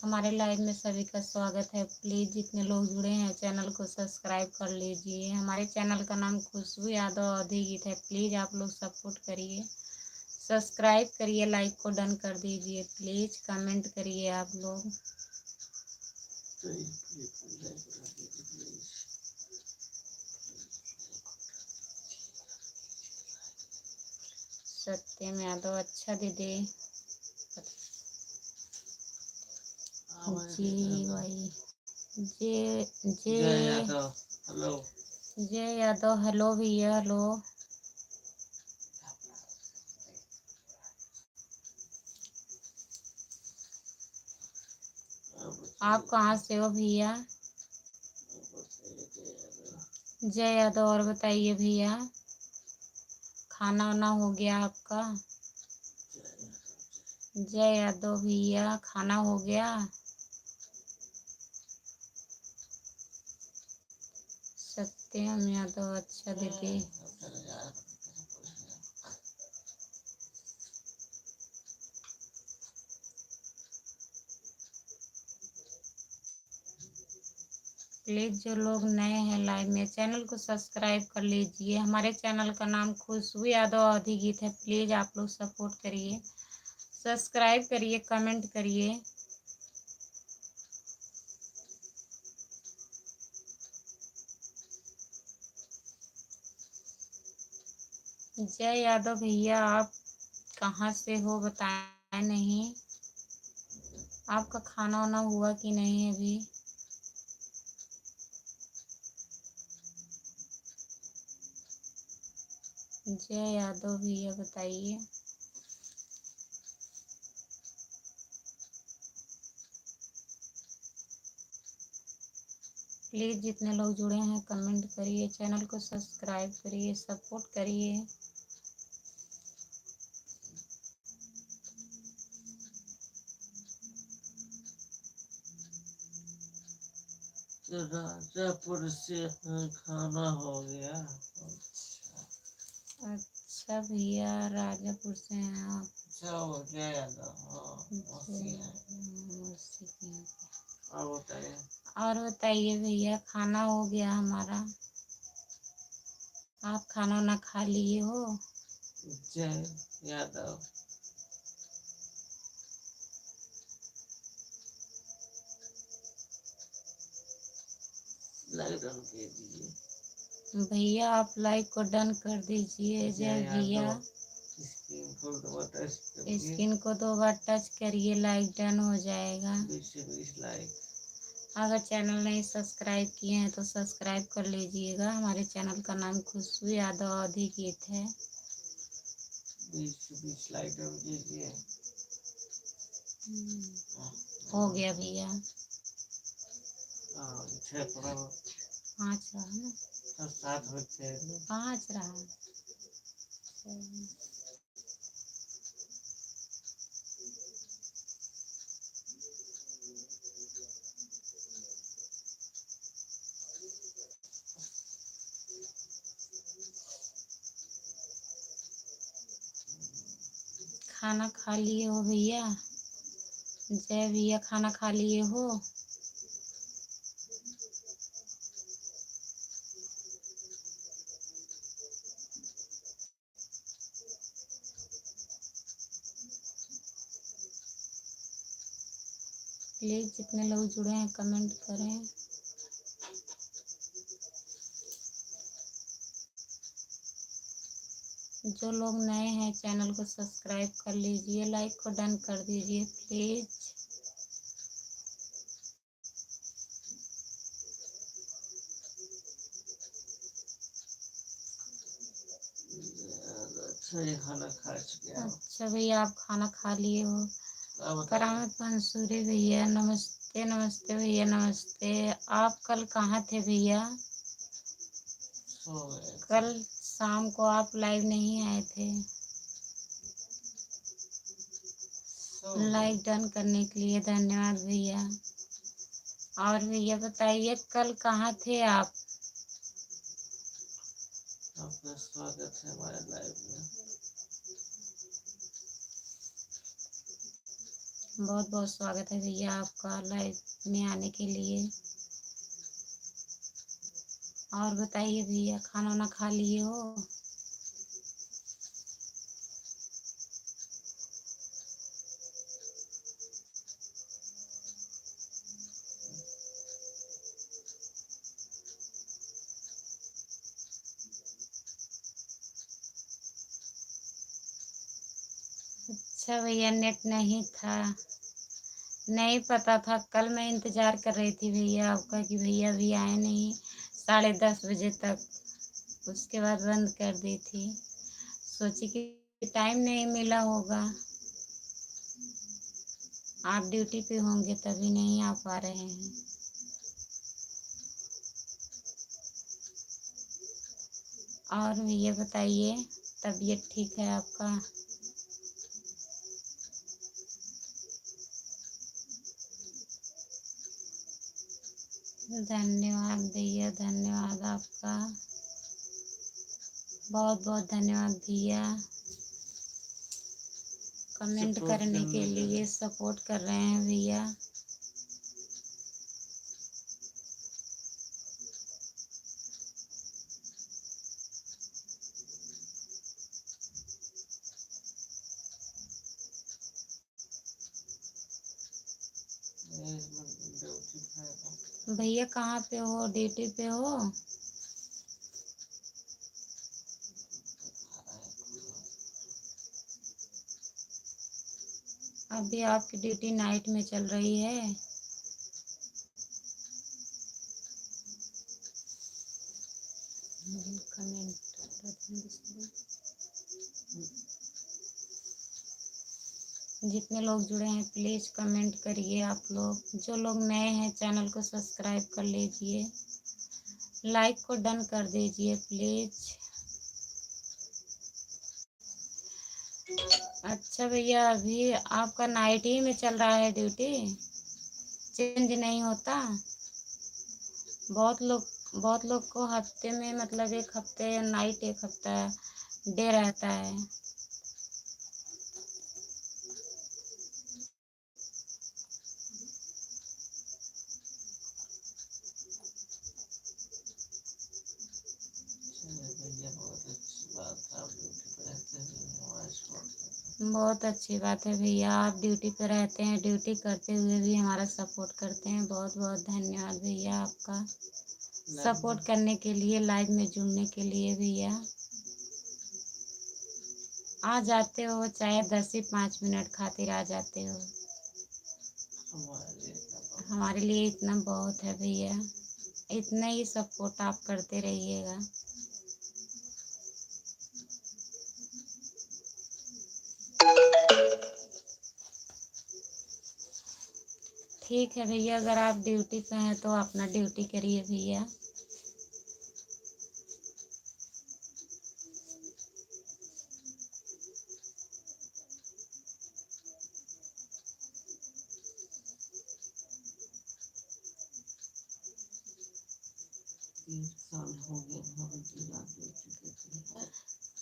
Speaker 1: हमारे लाइव में सभी का स्वागत है। प्लीज़ जितने लोग जुड़े हैं चैनल को सब्सक्राइब कर लीजिए। हमारे चैनल का नाम खुशबू यादव अवधी गीत है। प्लीज़ आप लोग सपोर्ट करिए, सब्सक्राइब करिए, लाइक को डन कर दीजिए। प्लीज़ कमेंट करिए आप लोग। सत्यम यादव अच्छा दीदी जी भाई। जे जे
Speaker 2: जय यादव हेलो।
Speaker 1: जय यादव हेलो भैया हेलो। आप कहाँ से हो भैया? जय यादव। और बताइए भैया, खाना वाना हो गया आपका? जय यादव भैया खाना हो गया? सत्यम यादव अच्छा दीदी। प्लीज़ जो लोग नए हैं लाइव में चैनल को सब्सक्राइब कर लीजिए। हमारे चैनल का नाम खुशबू यादव अवधी गीत है। प्लीज़ आप लोग सपोर्ट करिए, सब्सक्राइब करिए, कमेंट करिए। जय यादव भैया आप कहाँ से हो बताया नहीं। आपका खाना वाना हुआ कि नहीं अभी? जय यादव भैया बताइए। प्लीज़ जितने लोग जुड़े हैं कमेंट करिए, चैनल को सब्सक्राइब करिए, सपोर्ट करिए।
Speaker 2: राजापुर से खाना हो गया।
Speaker 1: अच्छा भैया राजापुर से हैं आप?
Speaker 2: जाओ जय यादव।
Speaker 1: मौसी के यहाँ पे।
Speaker 2: और बताइए।
Speaker 1: और बताइए भैया, खाना हो गया हमारा। आप खाना वाना खा लिए हो?
Speaker 2: जय यादव। लाइक डन कीजिए
Speaker 1: भैया आप लाइक को डन कर दीजिए। जय भैया। स्क्रीन को 2 बार टच करिए, लाइक डन हो जाएगा।
Speaker 2: 20 से 20 लाइक।
Speaker 1: अगर चैनल नहीं सब्सक्राइब किए हैं तो सब्सक्राइब कर लीजिएगा। हमारे चैनल का नाम खुशबू यादव अवधी गीत है।
Speaker 2: 20 से 20 लाइक डन कीजिए।
Speaker 1: हो गया भैया।
Speaker 2: 6
Speaker 1: 5 रहा ना?
Speaker 2: 7 बच्चे
Speaker 1: 5 रहा। खाना खा लिए हो भैया? जय भैया, खाना खा लिए हो? प्लीज जितने लोग जुड़े हैं कमेंट करें। जो लोग नए हैं चैनल को सब्सक्राइब कर लीजिए, लाइक को डन कर दीजिए प्लीज।
Speaker 2: अच्छा ये खाना खा चुके हैं।
Speaker 1: अच्छा भैया, आप खाना खा लिए हो? करामत मंसूरी भैया, नमस्ते नमस्ते भैया, नमस्ते। आप कल कहाँ थे भैया? कल शाम को आप लाइव नहीं आए थे। लाइक डन करने के लिए धन्यवाद भैया। और भैया बताइए कल कहाँ थे आप?
Speaker 2: आपका स्वागत है हमारे लाइव में।
Speaker 1: बहुत बहुत स्वागत है भैया आपका लाइव में आने के लिए। और बताइए भैया, खाना वाना खा लिए हो? अच्छा भैया, नेट नहीं था, नहीं पता था। कल मैं इंतज़ार कर रही थी भैया आपका कि भैया अभी आए नहीं, 10:30 बजे तक। उसके बाद बंद कर दी थी, सोची कि टाइम नहीं मिला होगा। आप ड्यूटी पे होंगे तभी नहीं आ पा रहे हैं। और भैया बताइए, तबीयत ठीक है आपका? धन्यवाद भैया, धन्यवाद आपका, बहुत बहुत धन्यवाद भैया कमेंट करने के लिए, सपोर्ट कर रहे हैं भैया। भैया कहाँ पे हो? ड्यूटी पे हो? अभी आपकी ड्यूटी नाइट में चल रही है? कमेंट जितने लोग जुड़े हैं प्लीज़ कमेंट करिए। आप लोग जो लोग नए हैं चैनल को सब्सक्राइब कर लीजिए, लाइक को डन कर दीजिए प्लीज़। अच्छा भैया, अभी आपका नाइट ही में चल रहा है ड्यूटी, चेंज नहीं होता? बहुत लोग को हफ्ते में मतलब एक हफ्ते नाइट, एक हफ्ता डे रहता है। बहुत अच्छी बात है भैया, आप ड्यूटी पे रहते हैं, ड्यूटी करते हुए भी हमारा सपोर्ट करते हैं। बहुत बहुत धन्यवाद भैया आपका सपोर्ट करने के लिए, लाइव में जुड़ने के लिए। भैया आ जाते हो, चाहे 10 ही 5 मिनट खातिर आ जाते हो, हमारे लिए इतना बहुत है भैया। इतना ही सपोर्ट आप करते रहिएगा। ठीक है भैया, अगर आप ड्यूटी पे हैं तो अपना ड्यूटी करिए भैया।
Speaker 2: साल हो गए ड्यूटी करते हैं।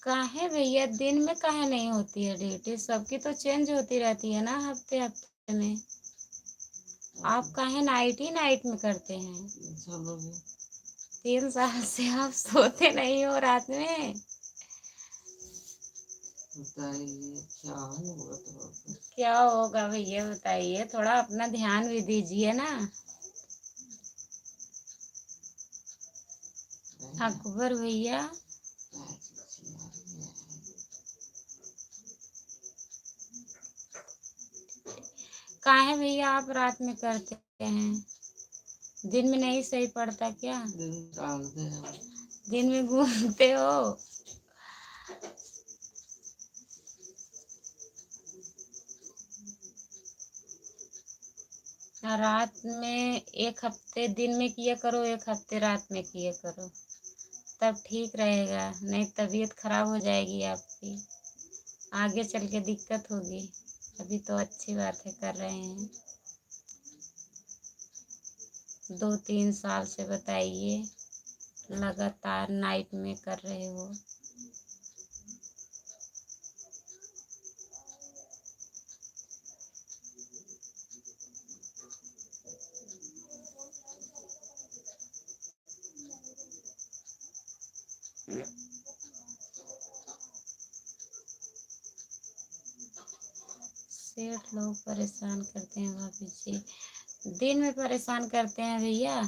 Speaker 1: काहे भैया, दिन में काहे नहीं होती है ड्यूटी? सबकी तो चेंज होती रहती है ना हफ्ते हफ्ते में। आप काहे नाइट ही नाइट में करते हैं?
Speaker 2: 3 साल हो गए।
Speaker 1: 3 साल से आप सोते नहीं हो रात में?
Speaker 2: बताइए क्या होगा तो।
Speaker 1: क्या होगा भैया बताइए, थोड़ा अपना ध्यान भी दीजिए ना। अकबर भैया, काहे भैया आप रात में करते हैं? दिन में नहीं सही पड़ता क्या? दिन में घूमते हो? रात में एक हफ्ते दिन में किया करो, एक हफ्ते रात में किया करो, तब ठीक रहेगा। नहीं तबीयत खराब हो जाएगी आपकी, आगे चल के दिक्कत होगी। अभी तो अच्छी बात है कर रहे हैं। 2-3 साल से बताइए लगातार नाइट में कर रहे हो। सेठ लोग परेशान करते हैं भाभी जी, दिन में परेशान करते हैं भैया।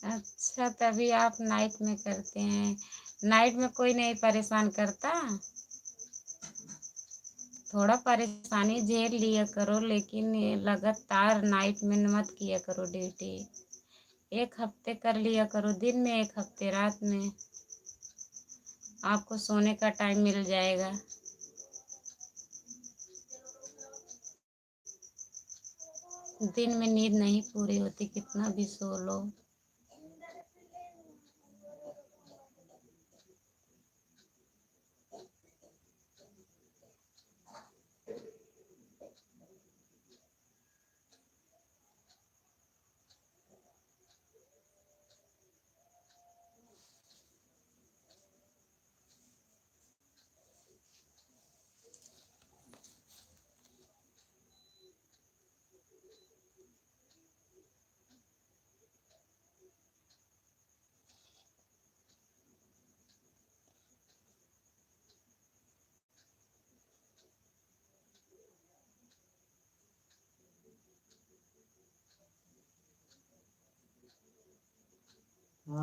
Speaker 1: अच्छा, तभी आप नाइट में करते हैं। नाइट में कोई नहीं परेशान करता? थोड़ा परेशानी झेल लिया करो, लेकिन ये लगातार नाइट में मत किया करो ड्यूटी। एक हफ्ते कर लिया करो दिन में, एक हफ्ते रात में, आपको सोने का टाइम मिल जाएगा। दिन में नींद नहीं पूरी होती, कितना भी सो लो।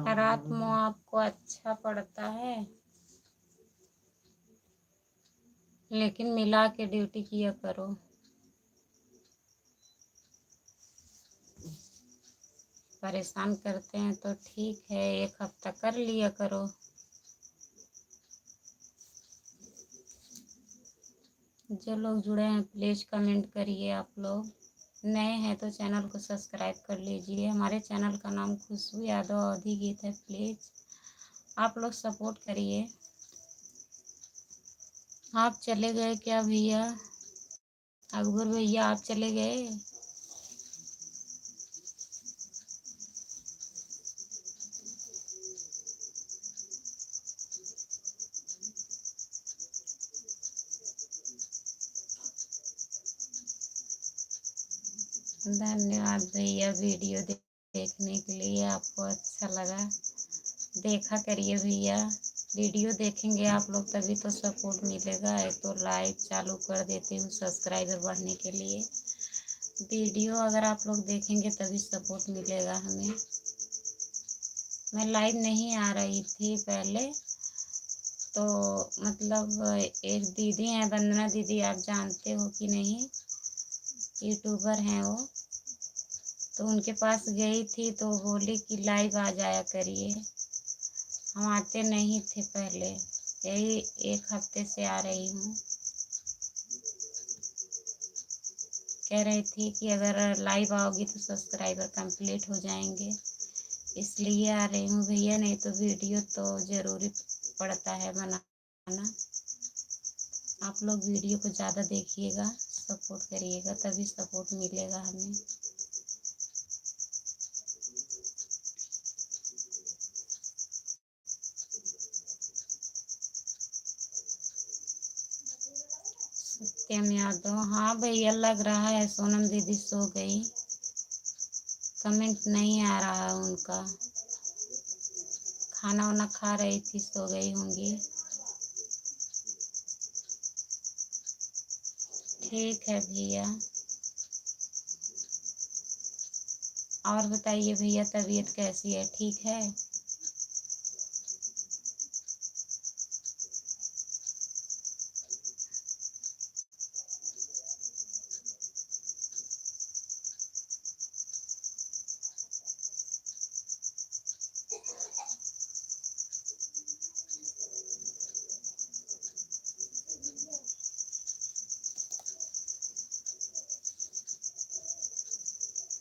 Speaker 1: रात में आपको अच्छा पड़ता है, लेकिन मिला के ड्यूटी किया करो। परेशान करते हैं तो ठीक है, एक हफ्ता कर लिया करो। जो लोग जुड़े हैं प्लीज़ कमेंट करिए। आप लोग नए हैं तो चैनल को सब्सक्राइब कर लीजिए। हमारे चैनल का नाम खुशबू यादव अवधी गीत है। प्लीज़ आप लोग सपोर्ट करिए। आप चले गए क्या भैया? अकबर भैया आप चले गए? धन्यवाद भैया वीडियो देखने के लिए। आपको अच्छा लगा, देखा करिए भैया। वीडियो देखेंगे आप लोग तभी तो सपोर्ट मिलेगा। एक तो लाइक चालू कर देती हूँ सब्सक्राइबर बढ़ने के लिए। वीडियो अगर आप लोग देखेंगे तभी सपोर्ट मिलेगा हमें। मैं लाइव नहीं आ रही थी पहले, तो मतलब एक दीदी हैं वंदना दीदी, आप जानते हो कि नहीं, यूट्यूबर हैं वो, तो उनके पास गई थी तो बोली कि लाइव आ जाया करिए। हम आते नहीं थे पहले, यही एक हफ्ते से आ रही हूँ। कह रही थी कि अगर लाइव आओगी तो सब्सक्राइबर कंप्लीट हो जाएंगे, इसलिए आ रही हूँ भैया, नहीं तो वीडियो तो जरूरी पड़ता है बनाना। आप लोग वीडियो को ज़्यादा देखिएगा, सपोर्ट करिएगा, तभी सपोर्ट मिलेगा हमें। सत्यम यादव, हाँ भैया लग रहा है सोनम दीदी सो गई, कमेंट नहीं आ रहा है उनका। खाना वाना खा रही थी, सो गई होंगी। ठीक है भैया। और बताइए भैया, तबीयत कैसी है, ठीक है?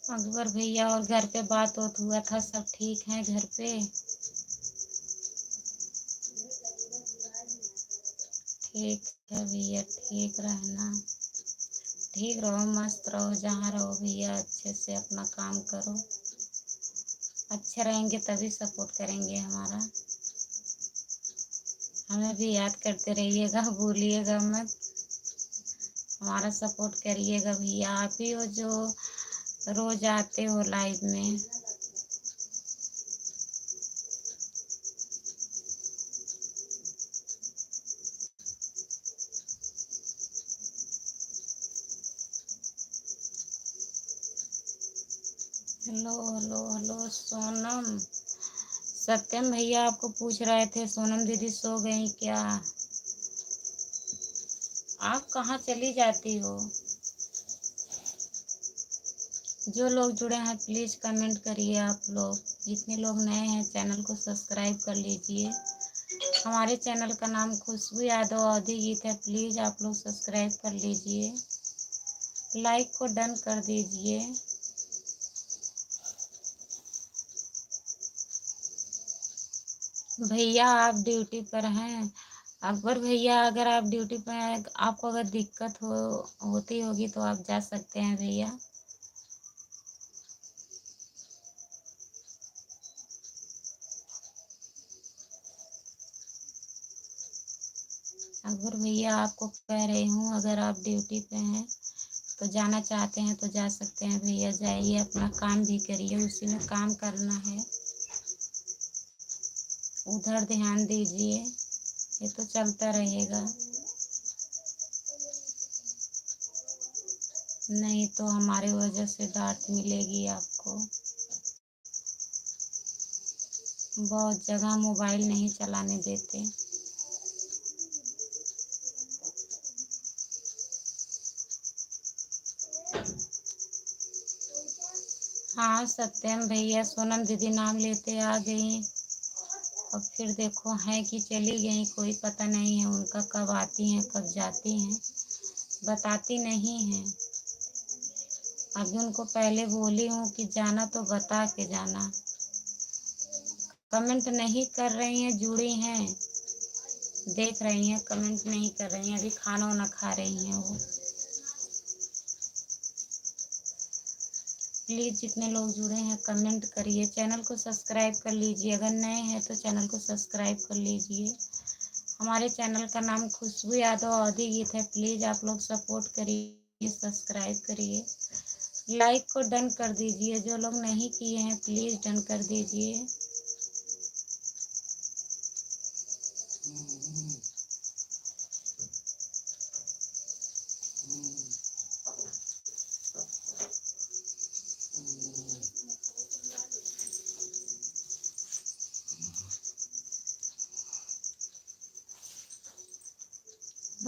Speaker 1: अकबर भैया, और घर पे बात होत हुआ था, सब ठीक है घर पे? ठीक है भैया, ठीक रहना, ठीक रहो, मस्त रहो, जहाँ रहो भैया अच्छे से अपना काम करो। अच्छे रहेंगे तभी सपोर्ट करेंगे हमारा। हमें भी याद करते रहिएगा, भूलिएगा मत, हमारा सपोर्ट करिएगा भैया। आप ही हो जो रोज आते हो लाइव में। Hello hello hello Sonam. Satyam भैया आपको पूछ रहे थे सोनम दीदी सो गई क्या? आप कहाँ चली जाती हो? जो लोग जुड़े हैं प्लीज़ कमेंट करिए। आप लोग जितने लोग नए हैं चैनल को सब्सक्राइब कर लीजिए। हमारे चैनल का नाम खुशबू यादव अवधी गीत है, प्लीज़ आप लोग सब्सक्राइब कर लीजिए, लाइक को डन कर दीजिए। भैया आप ड्यूटी पर हैं? अकबर भैया अगर आप ड्यूटी पर हैं, आपको अगर दिक्कत होती होगी तो आप जा सकते हैं भैया। अकबर भैया आपको कह रही हूँ, अगर आप ड्यूटी पे हैं तो जाना चाहते हैं तो जा सकते हैं भैया, जाइए, अपना काम भी करिए, उसी में काम करना है, उधर ध्यान दीजिए, ये तो चलता रहेगा। नहीं तो हमारे वजह से डांट मिलेगी आपको। बहुत जगह मोबाइल नहीं चलाने देते। हाँ सत्यम भैया, सोनम दीदी नाम लेते आ गई, और फिर देखो है कि चली गई, कोई पता नहीं है उनका, कब आती हैं कब जाती हैं, बताती नहीं हैं। अभी उनको पहले बोली हूँ कि जाना तो बता के जाना। कमेंट नहीं कर रही हैं, जुड़ी हैं, देख रही हैं, कमेंट नहीं कर रही हैं, अभी खाना वाना खा रही हैं वो। प्लीज़ जितने लोग जुड़े हैं कमेंट करिए, चैनल को सब्सक्राइब कर लीजिए, अगर नए हैं तो चैनल को सब्सक्राइब कर लीजिए। हमारे चैनल का नाम खुशबू यादव अवधी गीत है, प्लीज़ आप लोग सपोर्ट करिए, सब्सक्राइब करिए, लाइक को डन कर दीजिए, जो लोग नहीं किए हैं प्लीज़ डन कर दीजिए।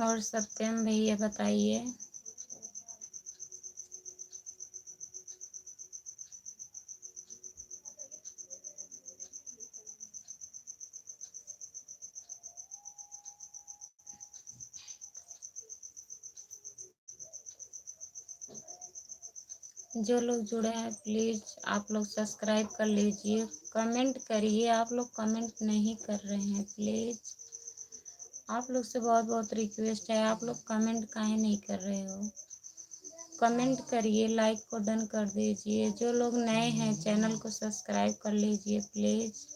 Speaker 1: और सत्यम भैया बताइए। जो लोग जुड़े हैं प्लीज़ आप लोग सब्सक्राइब कर लीजिए, कमेंट करिए। आप लोग कमेंट नहीं कर रहे हैं, प्लीज़ आप लोग से बहुत बहुत रिक्वेस्ट है, आप लोग कमेंट काहे नहीं कर रहे हो। कमेंट करिए, लाइक को डन कर दीजिए। जो लोग नए हैं चैनल को सब्सक्राइब कर लीजिए प्लीज़।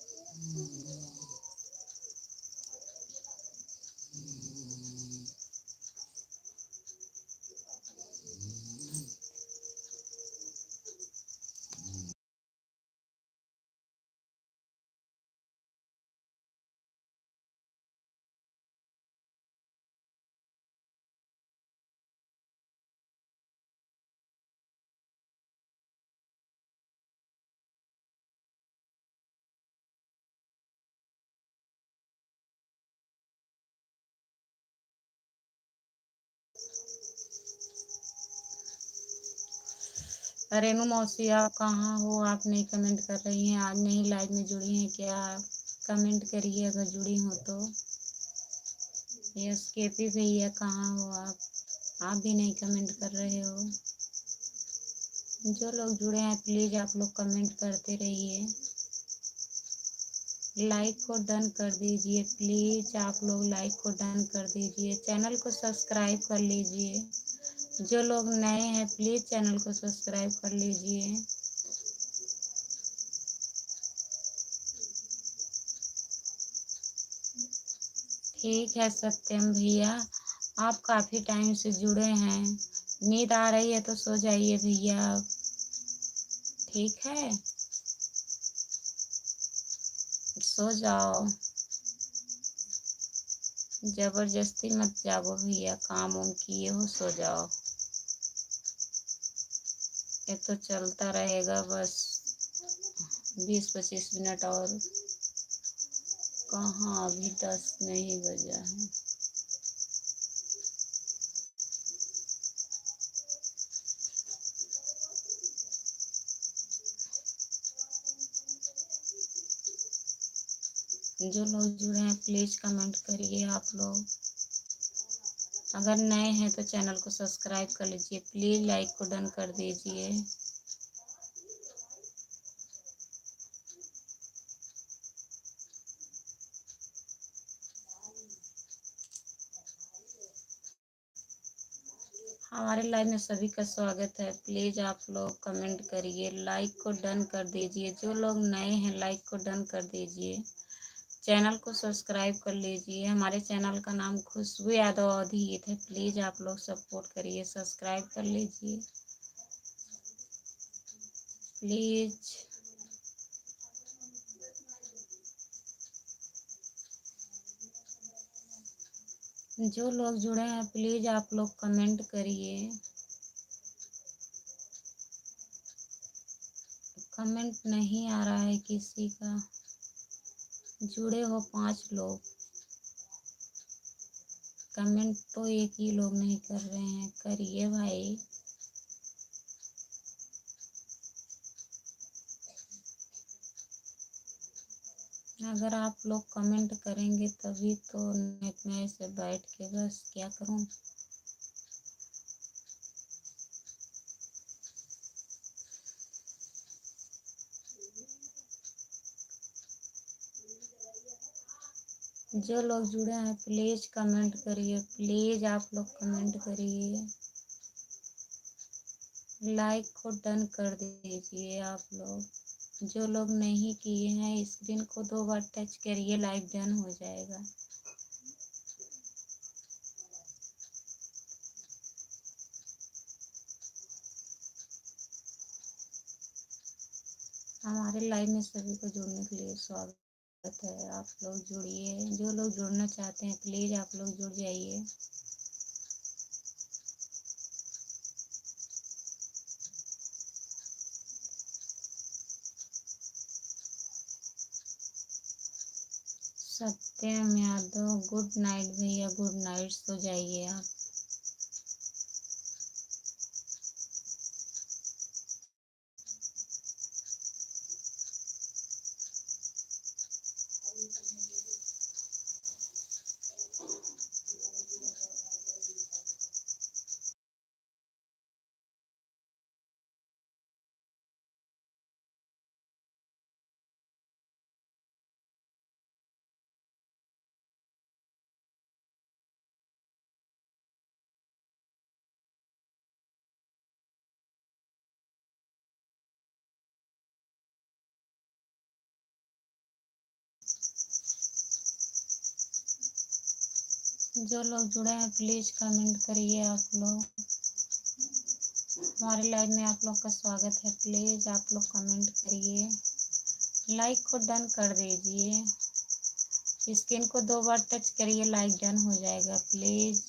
Speaker 1: रेनू मौसी आप कहाँ हो? आप नहीं कमेंट कर रही हैं, आज नहीं लाइव में जुड़ी हैं क्या? कमेंट करिए अगर जुड़ी हो तो। यस केपी भैया कहाँ हो आप भी नहीं कमेंट कर रहे हो। जो लोग जुड़े हैं प्लीज़ आप लोग कमेंट करते रहिए। लाइक को डन कर दीजिए प्लीज़, आप लोग लाइक को डन कर दीजिए। चैनल को सब्सक्राइब कर लीजिए। जो लोग नए हैं प्लीज़ चैनल को सब्सक्राइब कर लीजिए। ठीक है सत्यम भैया, आप काफ़ी टाइम से जुड़े हैं। नींद आ रही है तो सो जाइए भैया, ठीक है सो जाओ। जबरदस्ती मत जागो भैया, काम वाम किए हो सो जाओ। ये तो चलता रहेगा बस 20-25 मिनट और। कहाँ अभी 10 नहीं बजा है। जो लोग जुड़े हैं प्लीज़ कमेंट करिए आप लोग। अगर नए हैं तो चैनल को सब्सक्राइब कर लीजिए प्लीज़, लाइक को डन कर दीजिए। हमारे लाइव में सभी का स्वागत है। प्लीज़ आप लोग कमेंट करिए, लाइक को डन कर दीजिए। जो लोग नए हैं लाइक को डन कर दीजिए। चैनल को सब्सक्राइब कर लीजिए। हमारे चैनल का नाम खुशबू यादव अवधीत है। प्लीज़ आप लोग सपोर्ट करिए, सब्सक्राइब कर लीजिए प्लीज़। जो लोग जुड़े हैं प्लीज़ आप लोग कमेंट करिए। कमेंट नहीं आ रहा है किसी का। जुड़े हो 5 लोग, कमेंट तो एक ही लोग नहीं कर रहे हैं, करिए भाई। अगर आप लोग कमेंट करेंगे तभी तो, नेट में ऐसे बैठ के बस क्या करूं। जो लोग जुड़े हैं प्लीज़ कमेंट करिए, प्लीज़ आप लोग कमेंट करिए। लाइक को डन कर दीजिए आप लोग। जो लोग नहीं किए हैं स्क्रीन को 2 बार टच करिए, लाइक डन हो जाएगा। हमारे लाइव में सभी को जुड़ने के लिए स्वागत है। आप लोग जुड़िए, जो लोग जुड़ना चाहते हैं प्लीज़ आप लोग जुड़ जाइए। सत्यम यादव गुड नाइट भैया, गुड नाइट, सो जाइए आप। जो लोग जुड़े हैं प्लीज कमेंट करिए। आप लोग हमारे लाइव में आप लोग का स्वागत है। प्लीज आप लोग कमेंट करिए, लाइक को डन कर दीजिए। स्क्रीन को 2 बार टच करिए, लाइक डन हो जाएगा। प्लीज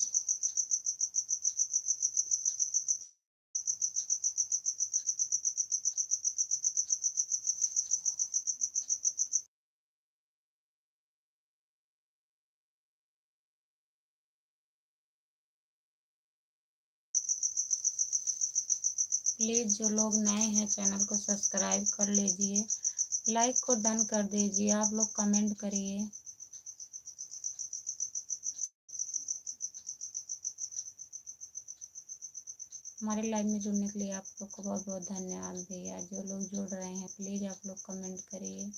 Speaker 1: प्लीज जो लोग नए हैं चैनल को सब्सक्राइब कर लीजिए, लाइक को डन कर दीजिए। आप लोग कमेंट करिए। हमारे लाइव में जुड़ने के लिए आप लोग को बहुत बहुत धन्यवाद भैया। जो लोग जुड़ रहे हैं प्लीज आप लोग कमेंट करिए।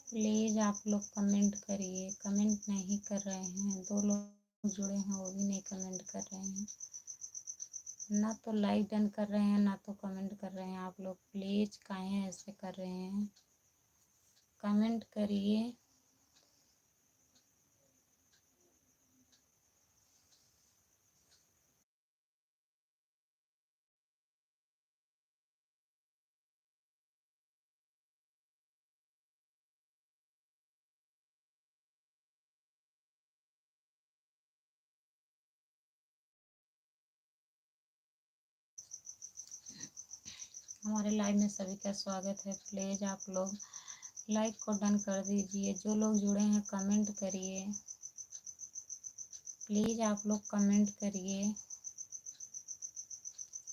Speaker 1: प्लीज आप लोग कमेंट करिए। कमेंट नहीं कर रहे हैं, 2 लोग जुड़े हैं वो भी नहीं कमेंट कर रहे हैं। ना तो लाइक डन कर रहे हैं ना तो कमेंट कर रहे हैं। आप लोग प्लीज काहे ऐसे कर रहे हैं, कमेंट करिए। हमारे लाइव में सभी का स्वागत है। प्लीज आप लोग लाइक को डन कर दीजिए। जो लोग जुड़े हैं कमेंट करिए। प्लीज आप लोग कमेंट करिए।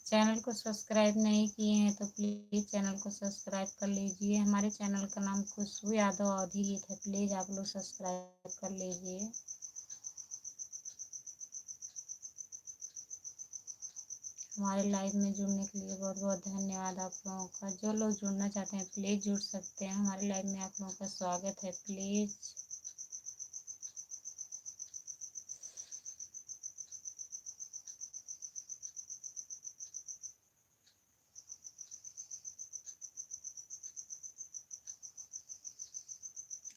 Speaker 1: चैनल को सब्सक्राइब नहीं किए हैं तो प्लीज चैनल को सब्सक्राइब कर लीजिए। हमारे चैनल का नाम खुशबू यादव अवधी गीत है। प्लीज आप लोग सब्सक्राइब कर लीजिए। हमारे लाइव में जुड़ने के लिए बहुत बहुत धन्यवाद आप लोगों का। जो लोग जुड़ना चाहते हैं प्लीज जुड़ सकते हैं। हमारे लाइव में आप लोगों का स्वागत है। प्लीज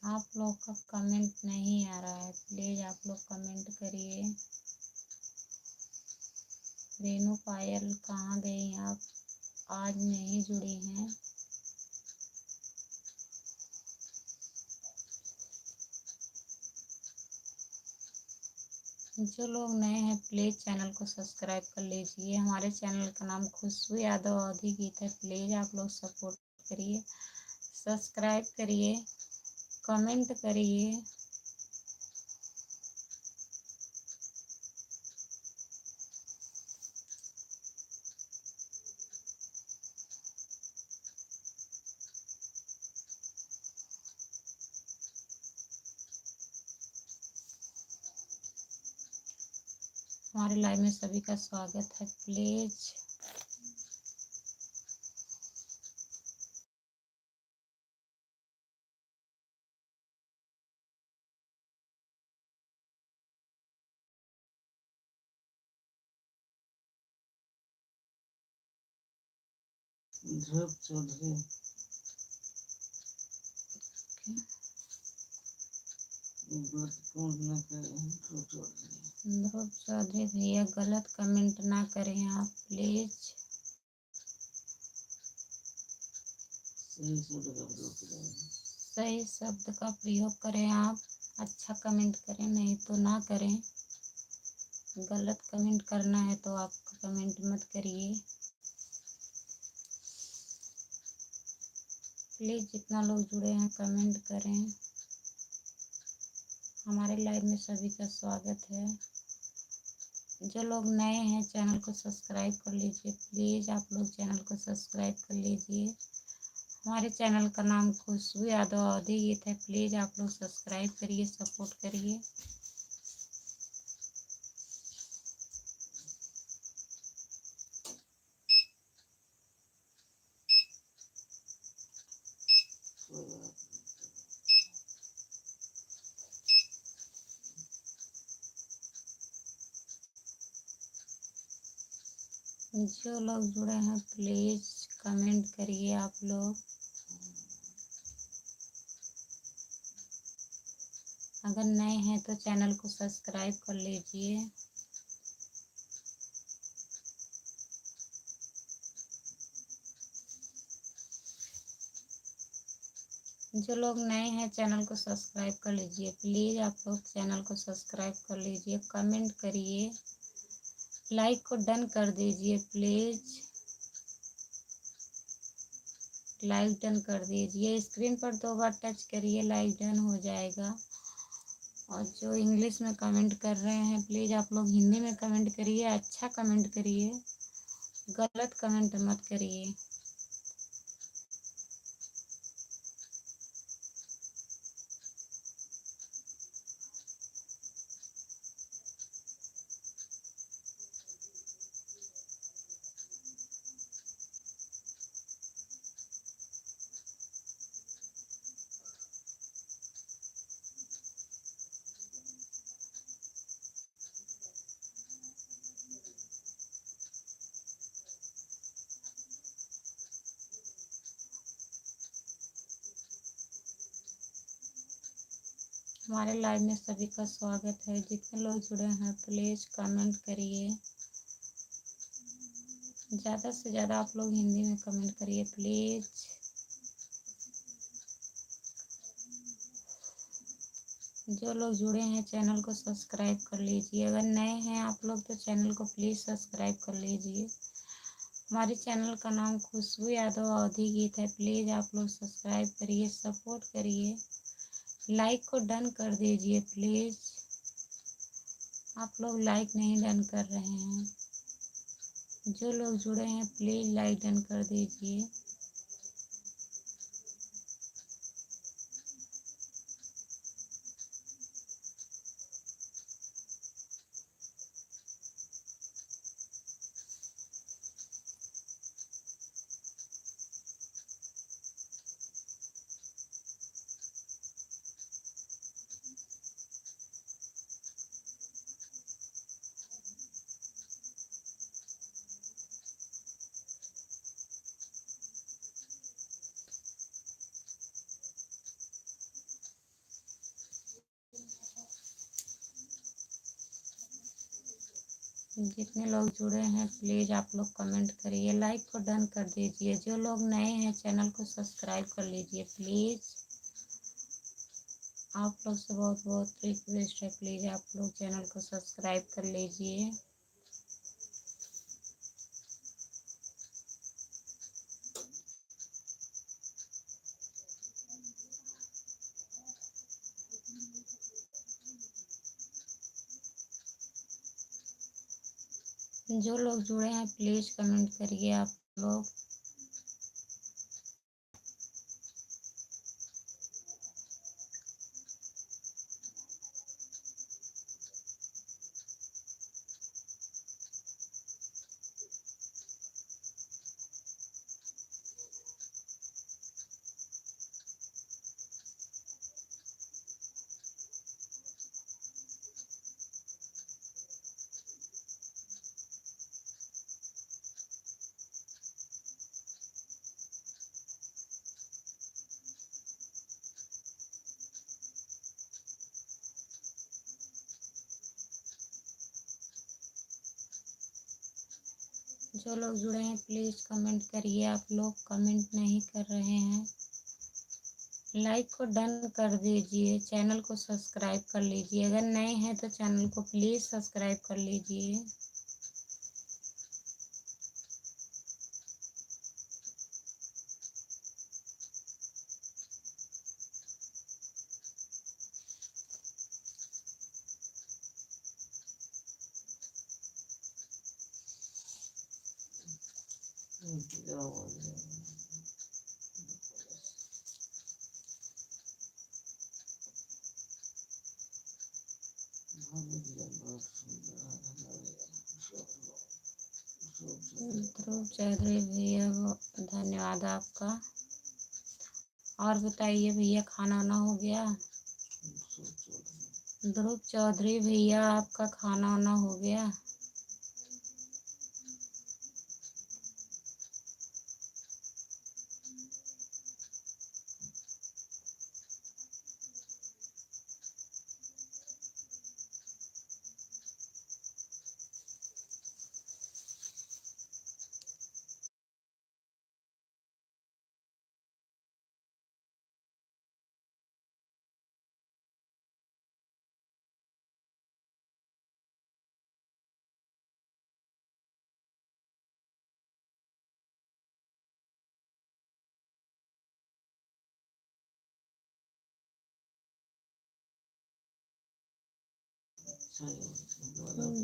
Speaker 1: आप लोग का कमेंट नहीं आ रहा है, प्लीज आप लोग कमेंट करिए। रेनू पायल कहाँ गई आप, आज नहीं जुड़ी हैं। जो लोग नए हैं प्लीज चैनल को सब्सक्राइब कर लीजिए। हमारे चैनल का नाम खुशबू यादव अवधी गीत है। प्लीज आप लोग सपोर्ट करिए, सब्सक्राइब करिए, कमेंट करिए। हमारे लाइव में सभी का स्वागत है। प्लीज
Speaker 2: ध्रुव चौधरी
Speaker 1: ध्रुव चौधरी भैया गलत कमेंट ना करें आप प्लीज। सही शब्द का प्रयोग करें आप। अच्छा कमेंट करें, नहीं तो ना करें। गलत कमेंट करना है तो आप कमेंट मत करिए। प्लीज जितना लोग जुड़े हैं कमेंट करें। हमारे लाइव में सभी का स्वागत है। जो लोग नए हैं चैनल को सब्सक्राइब कर लीजिए। प्लीज आप लोग चैनल को सब्सक्राइब कर लीजिए। हमारे चैनल का नाम खुशबू यादव अवधी गीत है। प्लीज़ आप लोग सब्सक्राइब करिए, सपोर्ट करिए। जो लोग जुड़े हैं प्लीज़ कमेंट करिए आप लोग। अगर नए हैं तो चैनल को सब्सक्राइब कर लीजिए। जो लोग नए हैं चैनल को सब्सक्राइब कर लीजिए। प्लीज़ आप लोग चैनल को सब्सक्राइब कर लीजिए, कमेंट करिए, लाइक को डन कर दीजिए। प्लीज़ लाइक डन कर दीजिए। स्क्रीन पर 2 बार टच करिए, लाइक डन हो जाएगा। और जो इंग्लिश में कमेंट कर रहे हैं प्लीज़ आप लोग हिंदी में कमेंट करिए, अच्छा कमेंट करिए, गलत कमेंट मत करिए। हमारे लाइव में सभी का स्वागत है। जितने लोग जुड़े हैं प्लीज़ कमेंट करिए। ज़्यादा से ज़्यादा आप लोग हिंदी में कमेंट करिए प्लीज़। जो लोग जुड़े हैं चैनल को सब्सक्राइब कर लीजिए। अगर नए हैं आप लोग तो चैनल को प्लीज़ सब्सक्राइब कर लीजिए। हमारे चैनल का नाम खुशबू यादव अवधी गीत है। प्लीज़ आप लोग सब्सक्राइब करिए, सपोर्ट करिए, लाइक को डन कर दीजिए। प्लीज़ आप लोग लाइक नहीं डन कर रहे हैं। जो लोग जुड़े हैं प्लीज़ लाइक डन कर दीजिए। जितने लोग जुड़े हैं प्लीज़ आप लोग कमेंट करिए, लाइक को डन कर दीजिए। जो लोग नए हैं चैनल को सब्सक्राइब कर लीजिए प्लीज़। आप लोग से बहुत बहुत रिक्वेस्ट है, प्लीज़ आप लोग चैनल को सब्सक्राइब कर लीजिए। जो लोग जुड़े हैं प्लीज़ कमेंट करिए आप लोग। जो लोग जुड़े हैं प्लीज़ कमेंट करिए। आप लोग कमेंट नहीं कर रहे हैं। लाइक को डन कर दीजिए, चैनल को सब्सक्राइब कर लीजिए। अगर नए हैं तो चैनल को प्लीज़ सब्सक्राइब कर लीजिए। चौधरी भैया, धन्यवाद आपका। और बताइए भैया, खाना वाना हो गया? ध्रुव चौधरी भैया, आपका खाना वाना हो गया?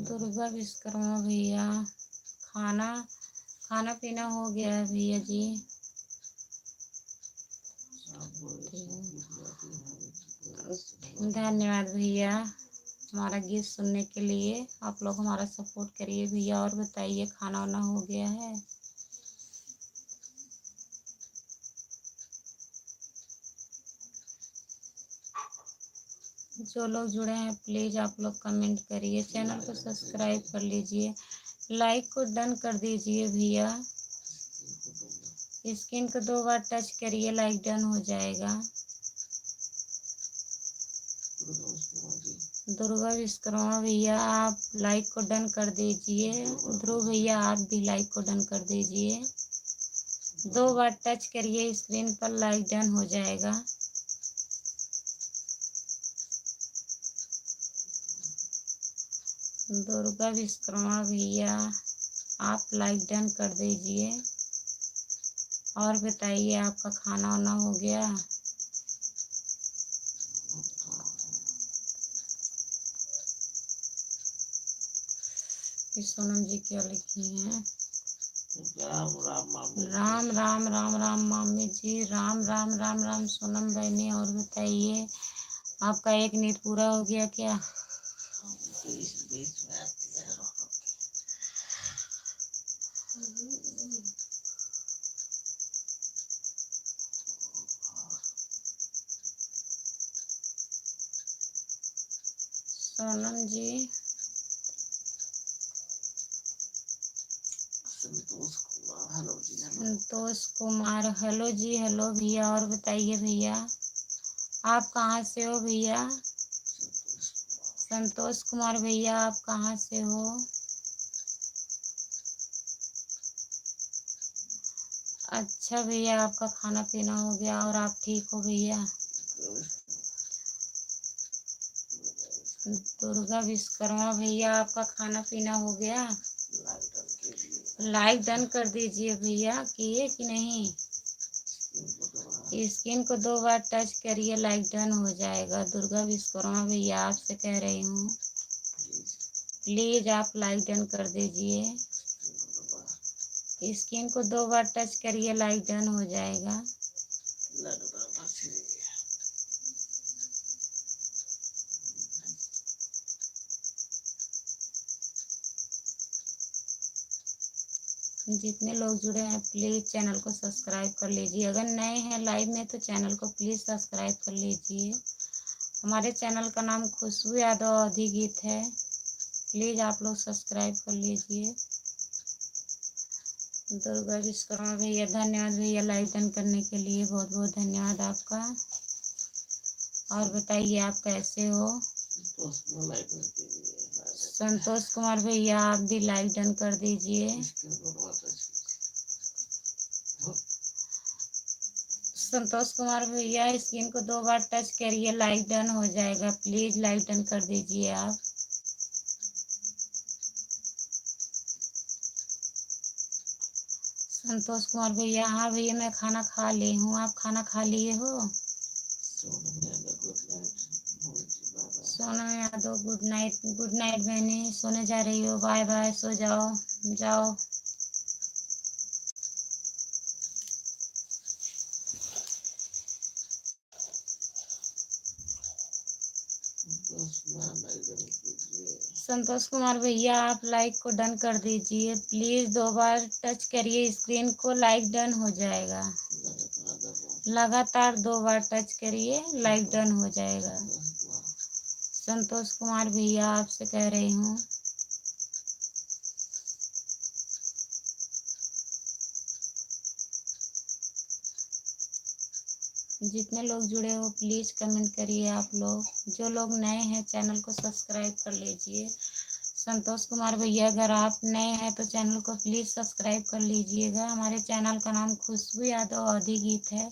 Speaker 1: दुर्गा विश्वकर्मा भैया, खाना खाना पीना हो गया है भैया जी। धन्यवाद भैया हमारा गीत सुनने के लिए। आप लोग हमारा सपोर्ट करिए भैया। और बताइए, खाना वाना हो गया है? जो लोग जुड़े हैं प्लीज़ आप लोग कमेंट करिए, चैनल को सब्सक्राइब कर लीजिए, लाइक को डन कर दीजिए भैया। स्क्रीन को 2 बार टच करिए, लाइक डन हो जाएगा। दुर्गा विश्वकर्मा भैया, आप लाइक को डन कर दीजिए। ध्रुव भैया, आप भी लाइक को डन कर दीजिए। 2 बार टच करिए स्क्रीन पर, लाइक डन हो जाएगा। दुर्गा विश्वकर्मा भैया, आप लाइक डन कर दीजिए। और बताइए, आपका खाना वाना हो गया? सोनम जी क्या लिखी हैं?
Speaker 2: राम राम मामी,
Speaker 1: राम राम राम राम मामी जी, राम राम राम राम सोनम बहनी। और बताइए, आपका एक नींद पूरा हो गया क्या?
Speaker 2: बीच में आती है।
Speaker 1: सोनम जी, संतोष कुमार, हेलो जी, हेलो भैया। और बताइए भैया, आप कहाँ से हो भैया? संतोष कुमार भैया, आप कहाँ से हो? अच्छा भैया, आपका खाना पीना हो गया और आप ठीक हो भैया? दुर्गा विश्वकर्मा भैया, आपका खाना पीना हो गया? लाइक डन कर दीजिए भैया। किए कि नहीं? स्क्रीन को 2 बार टच करिए, लाइक डन हो जाएगा। दुर्गा विश्वकर्मा भैया, आपसे कह रही हूँ प्लीज आप लाइक डन कर दीजिए। स्क्रीन को 2 बार टच करिए, लाइक डन हो जाएगा। जितने लोग जुड़े हैं प्लीज़ चैनल को सब्सक्राइब कर लीजिए। अगर नए हैं लाइव में तो चैनल को प्लीज़ सब्सक्राइब कर लीजिए। हमारे चैनल का नाम खुशबू यादव अवधी गीत है, प्लीज़ आप लोग सब्सक्राइब कर लीजिए। दुर्गा विश्वकर्मा भैया, धन्यवाद भैया लाइव डन करने के लिए, बहुत बहुत धन्यवाद आपका। और बताइए, आप कैसे हो? संतोष कुमार भैया, आप भी लाइक डन कर दीजिए। संतोष कुमार भैया, स्क्रीन को 2 बार टच करिए, लाइक डन हो जाएगा। प्लीज लाइक डन कर दीजिए आप। संतोष कुमार भैया, हाँ भैया मैं खाना खा ली हूँ, आप खाना खा लिए हो? Sonam Yadav, good night. Good night बहनी, सोने जा रही हो? बाय बाय, सो जाओ जाओ। संतोष कुमार भैया आप लाइक को डन कर दीजिए प्लीज़। 2 बार टच करिए स्क्रीन को, लाइक डन हो जाएगा। लगातार 2 बार टच करिए, लाइक डन हो जाएगा। संतोष कुमार भैया आपसे कह रही हूँ। जितने लोग जुड़े हो प्लीज़ कमेंट करिए आप लोग। जो लोग नए हैं चैनल को सब्सक्राइब कर लीजिए। संतोष कुमार भैया अगर आप नए हैं तो चैनल को प्लीज़ सब्सक्राइब कर लीजिएगा। हमारे चैनल का नाम खुशबू यादव अवधी गीत है।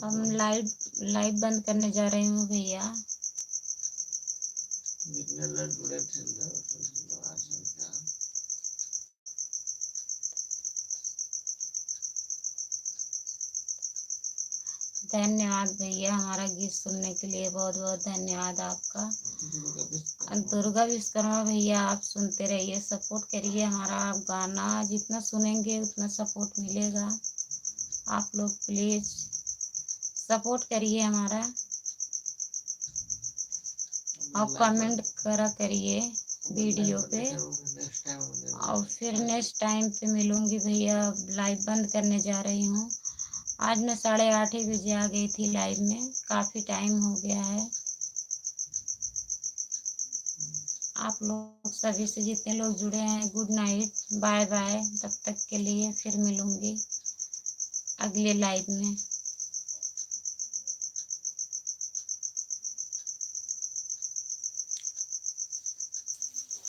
Speaker 1: हम लाइव बंद करने जा रही हूँ भैया। धन्यवाद भैया हमारा गीत सुनने के लिए, बहुत बहुत धन्यवाद आपका। दुर्गा विश्वकर्मा भैया आप सुनते रहिए, सपोर्ट करिए हमारा। आप गाना जितना सुनेंगे उतना सपोर्ट मिलेगा। आप लोग प्लीज़ सपोर्ट करिए हमारा और कमेंट करिए वीडियो पे। और फिर नेक्स्ट टाइम पे मिलूंगी भैया। लाइव बंद करने जा रही हूँ। आज मैं 8:30 बजे आ गई थी लाइव में, काफ़ी टाइम हो गया है। आप लोग सभी से जितने लोग जुड़े हैं गुड नाइट, बाय बाय। तब तक के लिए फिर मिलूंगी अगले लाइव में।